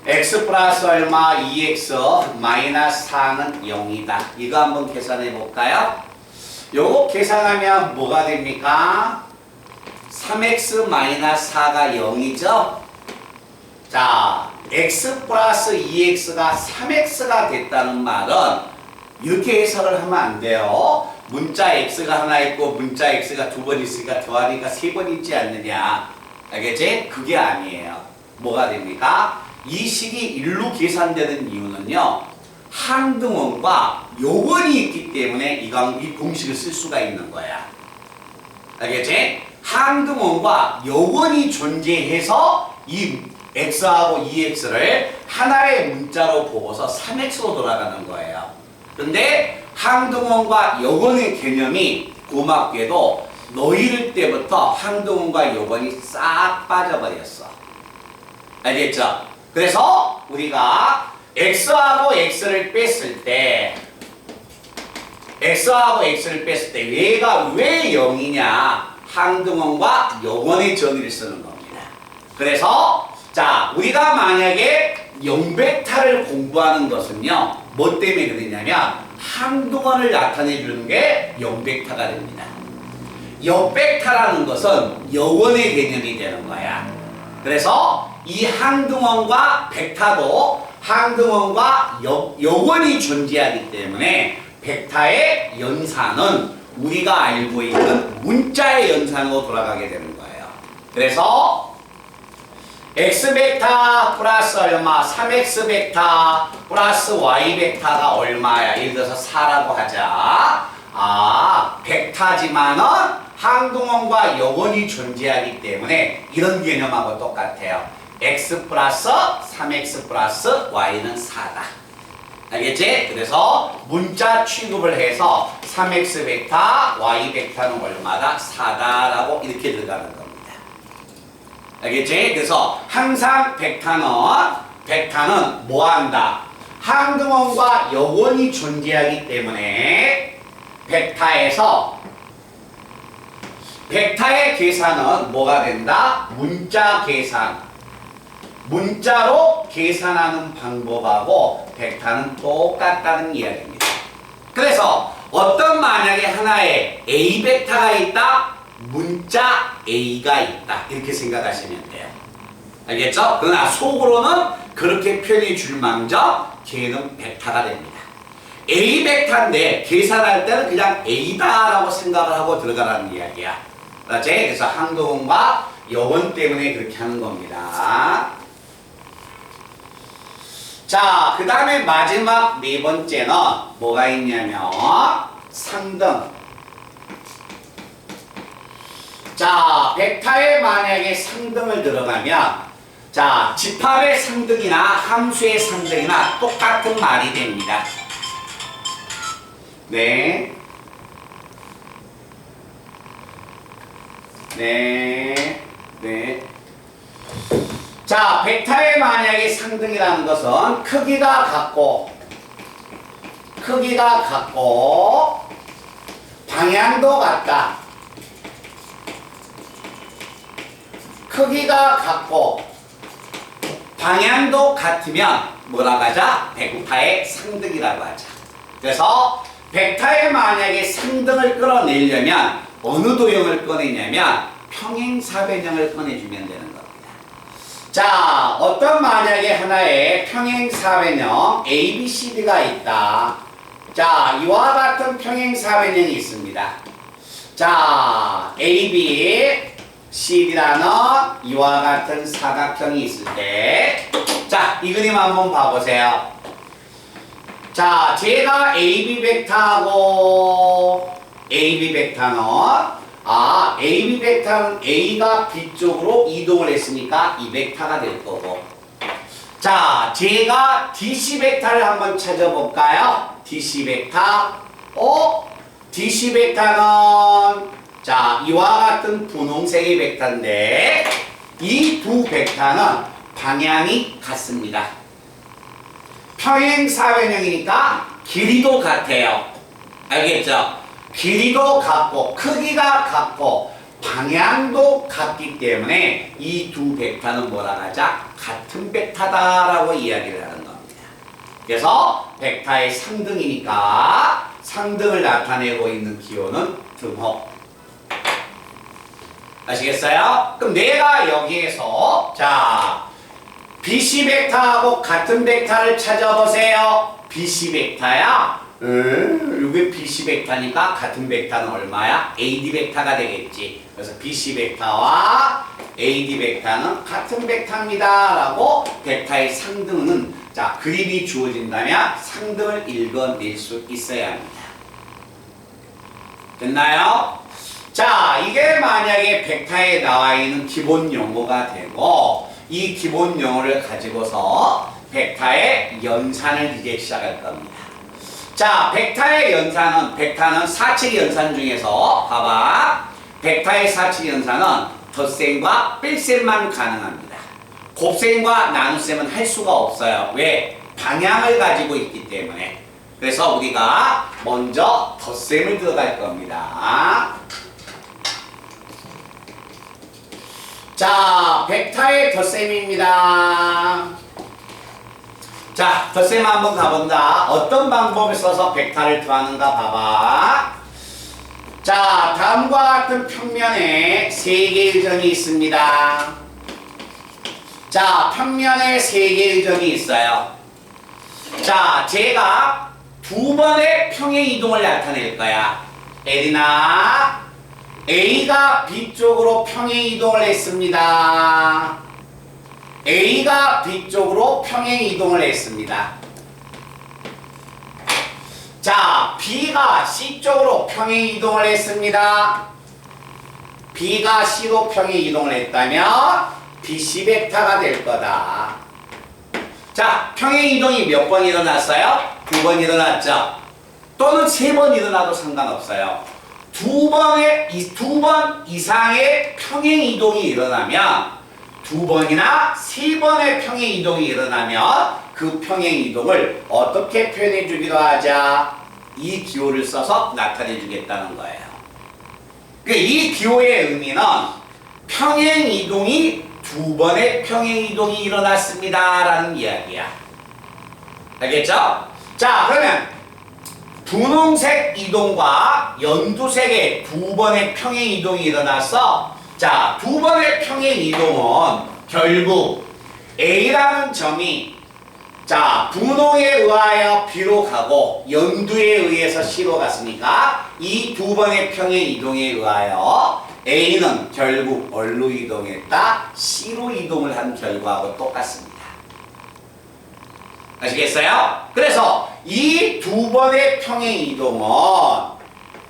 x 플러스 얼마 2x 마이너스 4는 0이다. 이거 한번 계산해 볼까요? 요거 계산하면 뭐가 됩니까? 3x 마이너스 4가 0이죠? 자, x 플러스 2x가 3x가 됐다는 말은 이렇게 해석을 하면 안 돼요. 문자 x가 하나 있고 문자 x가 두 번 있으니까 더하니까 세 번 있지 않느냐. 알겠지? 그게 아니에요. 뭐가 됩니까? 이 식이 1로 계산되는 이유는요. 항등원과 요원이 있기 때문에 이 공식을 쓸 수가 있는 거야. 알겠지? 항등원과 요원이 존재해서 이 x하고 2x를 하나의 문자로 보고서 3x로 돌아가는 거예요. 근데 항등원과 요원의 개념이 고맙게도 너희를 때부터 항등원과 요원이 싹 빠져버렸어. 알겠죠? 그래서 우리가 x하고 x를 뺐을 때 얘가 왜 0이냐? 항등원과 요원의 정의를 쓰는 겁니다. 그래서 자, 우리가 만약에 0벡터를 공부하는 것은요. 뭐 때문에 그러냐면 항등원을 나타내 주는 게 0벡터가 됩니다. 역벡터라는 것은 여원의 개념이 되는 거야. 그래서 이 항등원과 벡터도 항등원과 여원이 존재하기 때문에 벡터의 연산은 우리가 알고 있는 문자의 연산으로 돌아가게 되는 거예요. 그래서 x벡터 플러스 얼마, 3x벡터 플러스 y벡터가 얼마야? 예를 들어서 4라고 하자. 벡터지만은 항등원과 여원이 존재하기 때문에 이런 개념하고 똑같아요. x 플러스 3x 플러스 y는 4다. 알겠지? 그래서 문자 취급을 해서 3x 벡터, y 벡터는 얼마다? 4다라고 이렇게 들어가는 겁니다. 알겠지? 그래서 항상 벡터는 뭐한다? 항등원과 여원이 존재하기 때문에 벡터의 계산은 뭐가 된다? 문자 계산. 문자로 계산하는 방법하고 벡터는 똑같다는 이야기입니다. 그래서 어떤 만약에 하나에 A 벡터가 있다, 문자 A가 있다 이렇게 생각하시면 돼요. 알겠죠? 그러나 속으로는 그렇게 표현해 줄 망정 걔는 벡터가 됩니다. A 벡터인데 계산할 때는 그냥 A다라고 생각을 하고 들어가라는 이야기야. 그렇지? 그래서 항등원과 여원 때문에 그렇게 하는 겁니다. 자, 그 다음에 마지막 네 번째는 뭐가 있냐면 상등. 자, 벡터에 만약에 상등을 들어가면 자, 집합의 상등이나 함수의 상등이나 똑같은 말이 됩니다. 네. 자, 벡터에 만약에 상등이라는 것은 크기가 같고 방향도 같다. 크기가 같고 방향도 같으면 뭐라고 하자? 벡터의 상등이라고 하자. 그래서 벡터에 만약에 상등을 끌어내려면 어느 도형을 꺼내냐면 평행사변형을 꺼내주면 되는 겁니다. 자, 어떤 만약에 하나의 평행사변형 ABCD가 있다. 자, 이와 같은 평행사변형이 있습니다. 자, ABCD라는 이와 같은 사각형이 있을 때, 자, 이 그림 한번 봐보세요. 자, 제가 AB 벡터하고 AB 벡터는 AB 벡터는 A가 B쪽으로 이동을 했으니까 이 벡터가 될 거고, 자, 제가 DC 벡터를 한번 찾아볼까요? DC 벡터. DC 벡터는 자, 이와 같은 분홍색의 벡터인데 이 두 벡터는 방향이 같습니다. 평행사변형이니까 길이도 같아요. 알겠죠? 길이도 같고 크기가 같고 방향도 같기 때문에 이 두 벡터는 뭐라 하자? 같은 벡터다라고 이야기를 하는 겁니다. 그래서 벡터의 상등이니까 상등을 나타내고 있는 기호는 등호. 아시겠어요? 그럼 내가 여기에서 자, BC 벡터하고 같은 벡터를 찾아보세요. BC 벡터야? 이게 BC 벡터니까 같은 벡터는 얼마야? AD 벡터가 되겠지. 그래서 BC 벡터와 AD 벡터는 같은 벡터입니다. 라고 벡터의 상등은 자 그림이 주어진다면 상등을 읽어낼 수 있어야 합니다. 됐나요? 자 이게 만약에 벡터에 나와 있는 기본 용어가 되고 이 기본 용어를 가지고서 벡터의 연산을 이제 시작할 겁니다. 자, 벡터의 연산은, 벡터는 사칙 연산 중에서, 봐봐. 벡터의 사칙 연산은 덧셈과 뺄셈만 가능합니다. 곱셈과 나눗셈은 할 수가 없어요. 왜? 방향을 가지고 있기 때문에. 그래서 우리가 먼저 덧셈을 들어갈 겁니다. 자, 벡터의 덧셈입니다. 자, 덧셈 한번 가본다. 어떤 방법을 써서 벡터를 더하는가 봐봐. 자, 다음과 같은 평면에 3개의 점이 있습니다. 자, 평면에 3개의 점이 있어요. 자, 제가 2번의 평행 이동을 나타낼 거야. 에리나, A가 B쪽으로 평행 이동을 했습니다. A가 B쪽으로 평행 이동을 했습니다. 자, B가 C쪽으로 평행 이동을 했습니다. B가 C로 평행 이동을 했다면 BC 벡터가 될 거다. 자, 평행 이동이 몇 번 일어났어요? 2번 일어났죠? 또는 3번 일어나도 상관없어요. 2번 이상의 평행 이동이 일어나면 2번이나 3번의 평행 이동이 일어나면 그 평행 이동을 어떻게 표현해 주기로 하자? 이 기호를 써서 나타내 주겠다는 거예요. 이 기호의 의미는 평행 이동이 2번의 평행 이동이 일어났습니다 라는 이야기야. 알겠죠? 자, 그러면 분홍색 이동과 연두색의 2번의 평행 이동이 일어나서 자, 2번의 평행 이동은 결국 A라는 점이 자, 분홍에 의하여 B로 가고 연두에 의해서 C로 갔으니까 이 2번의 평행 이동에 의하여 A는 결국 뭘로 이동했다? C로 이동을 한 결과하고 똑같습니다. 아시겠어요? 그래서 이 2번의 평행 이동은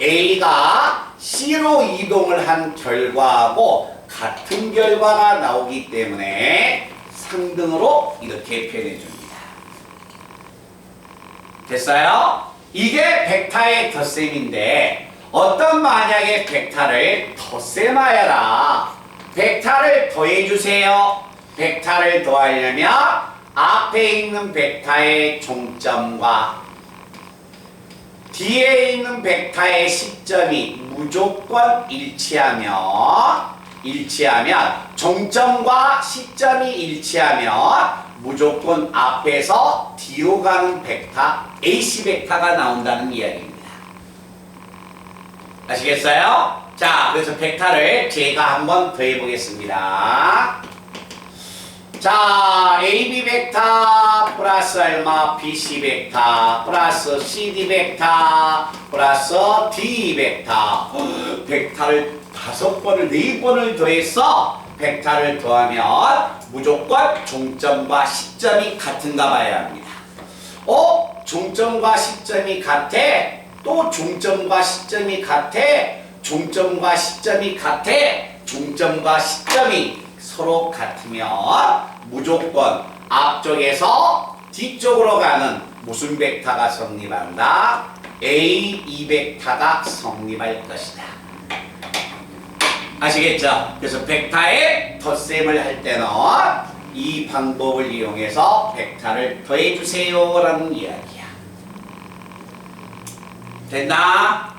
A가 C로 이동을 한 결과하고 같은 결과가 나오기 때문에 상등으로 이렇게 표현해 줍니다. 됐어요? 이게 벡터의 덧셈인데 어떤 만약에 벡터를 덧셈하여라. 벡터를 더해주세요. 벡터를 더하려면 앞에 있는 벡터의 종점과 뒤에 있는 벡터의 시점이 무조건 일치하면 종점과 시점이 일치하면 무조건 앞에서 뒤로 가는 벡터 AC 벡터가 나온다는 이야기입니다. 아시겠어요? 자, 그래서 벡터를 제가 한번 더해 보겠습니다. 자, AB 벡터 플러스 얼마 BC 벡터 플러스 CD 벡터 플러스 D 벡터 벡터를 5번을 4번을 더해서 벡터를 더하면 무조건 종점과 시점이 같은가 봐야 합니다. 종점과 시점이 같아? 또 종점과 시점이 같아? 종점과 시점이 같아? 종점과 시점이 서로 같으면 무조건 앞쪽에서 뒤쪽으로 가는 무슨 벡터가 성립한다? A2 벡터가 성립할 것이다. 아시겠죠? 그래서 벡터의 덧셈을 할 때는 이 방법을 이용해서 벡터를 더해주세요 라는 이야기야. 됐나?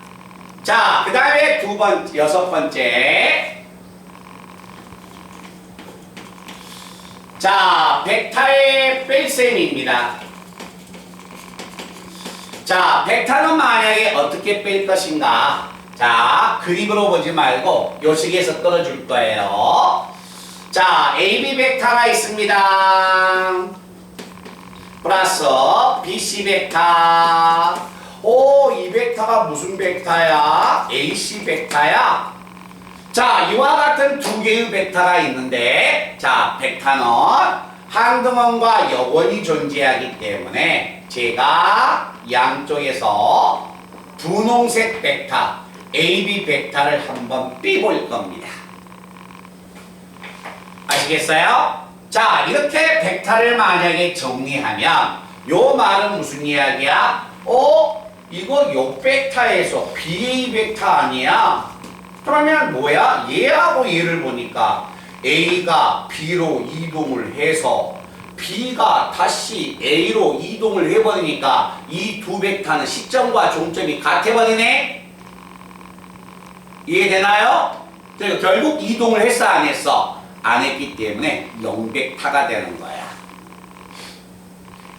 자, 그 다음에 6번째. 자, 벡터의 뺄셈입니다. 자, 벡터는 만약에 어떻게 뺄 것인가? 자, 그림으로 보지 말고 요식에서 떨어줄 거예요. 자, AB 벡터가 있습니다. 플러스 BC 벡터. 오, 이 벡터가 무슨 벡터야? AC 벡터야. 자, 이와 같은 두 개의 벡터가 있는데, 자, 벡터는 한등원과 역원이 존재하기 때문에 제가 양쪽에서 분홍색 벡터, AB 벡터를 한번 삐볼 겁니다. 아시겠어요? 자, 이렇게 벡터를 만약에 정리하면 요 말은 무슨 이야기야? 이거 요 벡터에서 BA 벡터 아니야? 그러면 뭐야? 얘하고 얘를 보니까 A가 B로 이동을 해서 B가 다시 A로 이동을 해버리니까 이 두 벡터는 시점과 종점이 같아버리네? 이해되나요? 그러니까 결국 이동을 했어 안 했어? 안 했기 때문에 0벡터가 되는 거야.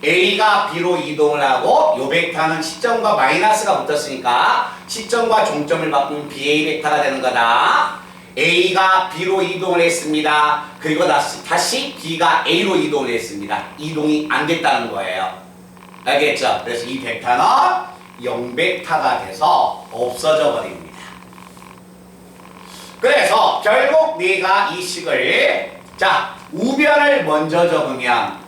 A가 B로 이동을 하고 요 벡터는 시점과 마이너스가 붙었으니까 시점과 종점을 바꾸면 BA 벡터가 되는 거다. A가 B로 이동을 했습니다. 그리고 다시 B가 A로 이동을 했습니다. 이동이 안 됐다는 거예요. 알겠죠? 그래서 이 벡터는 0벡터가 돼서 없어져 버립니다. 그래서 결국 내가 이 식을 우변을 먼저 적으면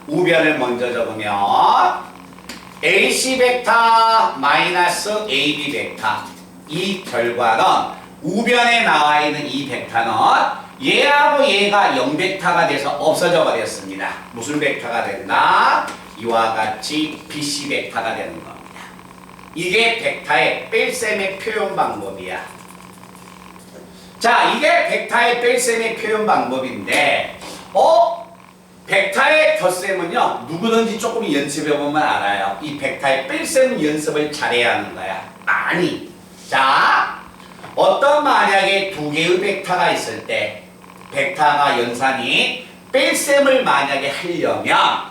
AC 벡터 마이너스 AB 벡터, 이 결과는 우변에 나와 있는 이 벡터는 얘하고 얘가 0벡터가 돼서 없어져 버렸습니다. 무슨 벡터가 된다? 이와 같이 BC 벡터가 되는 겁니다. 이게 벡터의 뺄셈의 표현 방법이야. 자, 이게 벡터의 뺄셈의 표현 방법인데 벡터의 덧셈은요, 누구든지 조금 연습해보면 알아요. 이 벡터의 뺄셈 연습을 잘해야 하는 거야. 아니, 자, 어떤 만약에 두 개의 벡터가 있을 때 벡터가 연산이 뺄셈을 만약에 하려면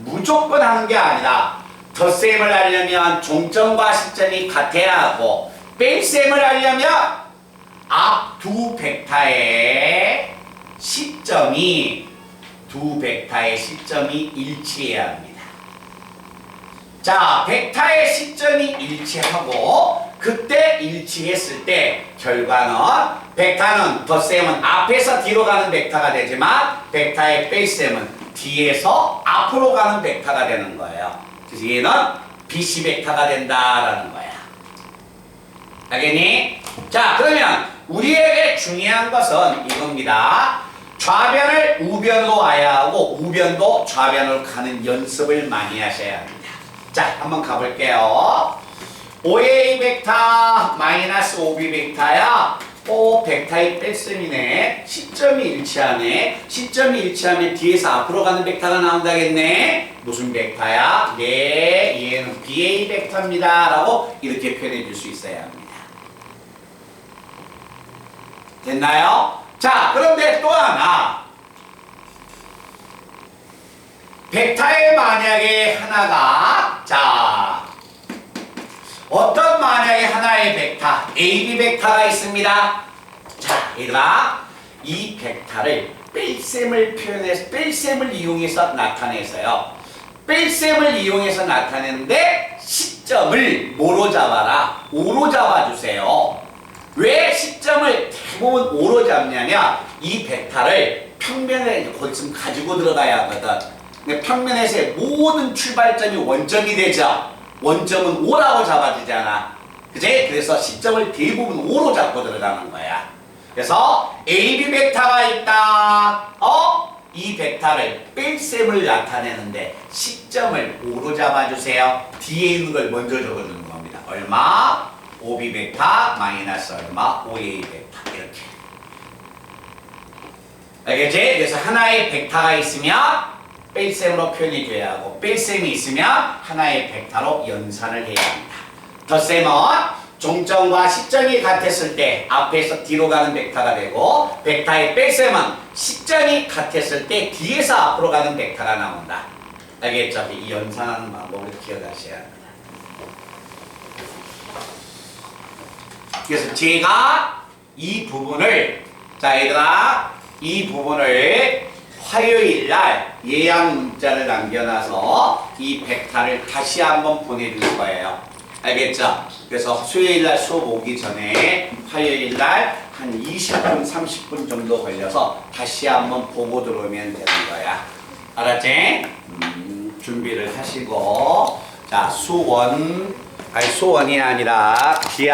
무조건 하는 게 아니라 덧셈을 하려면 종점과 시점이 같아야 하고, 뺄셈을 하려면 앞 두 벡터의 시점이 일치해야 합니다. 자, 벡터의 시점이 일치하고 그때 일치했을 때 결과는 벡터는 덧셈은 앞에서 뒤로 가는 벡터가 되지만 벡터의 뺄셈은 뒤에서 앞으로 가는 벡터가 되는 거예요. 그래서 얘는 BC 벡터가 된다라는 거야. 알겠니? 자, 그러면 우리에게 중요한 것은 이겁니다. 좌변을 우변으로 와야 하고 우변도 좌변으로 가는 연습을 많이 하셔야 합니다. 자, 한번 가볼게요. OA 벡터 마이너스 OB 벡터야. 벡터의 뺄셈이네. 시점이 일치하네. 시점이 일치하면 뒤에서 앞으로 가는 벡터가 나온다겠네. 무슨 벡터야? 네, 얘는 BA 벡터입니다. 라고 이렇게 표현해 줄 수 있어야 합니다. 됐나요? 자, 그런데 또 하나, 벡터에 만약에 하나가, 어떤 만약에 하나의 벡터, AB 벡터가 있습니다. 자, 얘들아, 이 벡터를 뺄셈을 이용해서 나타내서요. 뺄셈을 이용해서 나타내는데 시점을 뭐로 잡아라? O로 잡아주세요. 왜 시점을 대부분 O로 잡냐면 이 벡터를 평면에 곧 가지고 들어가야 하거든. 근데 평면에서의 모든 출발점이 원점이 되죠. 원점은 O라고 잡아주잖아. 그치? 그래서 시점을 대부분 O로 잡고 들어가는 거야. 그래서 AB 벡터가 있다. 이 벡터를 뺄셈을 나타내는데 시점을 O로 잡아주세요. 뒤에 있는 걸 먼저 적어주는 겁니다. 얼마? OB 벡터 마이너스 얼마? OA 벡터. 이렇게. 알겠지? 그래서 하나의 벡터가 있으면 뺄셈으로 표현해줘야 하고, 뺄셈이 있으면 하나의 벡터로 연산을 해야 합니다. 덧셈은 종점과 시점이 같았을 때 앞에서 뒤로 가는 벡터가 되고, 벡터의 뺄셈은 시점이 같았을 때 뒤에서 앞으로 가는 벡터가 나온다. 알겠죠? 이 연산하는 방법을 기억하셔야 합니다. 그래서 제가 이 부분을, 자, 얘들아, 이 부분을 화요일 날 예약 문자를 남겨놔서 이 벡터를 다시 한번 보내줄 거예요. 알겠죠? 그래서 수요일 날 수업 오기 전에 화요일 날 한 20분, 30분 정도 걸려서 다시 한번 보고 들어오면 되는 거야. 알았지? 준비를 하시고 자 수원이 아니라 기하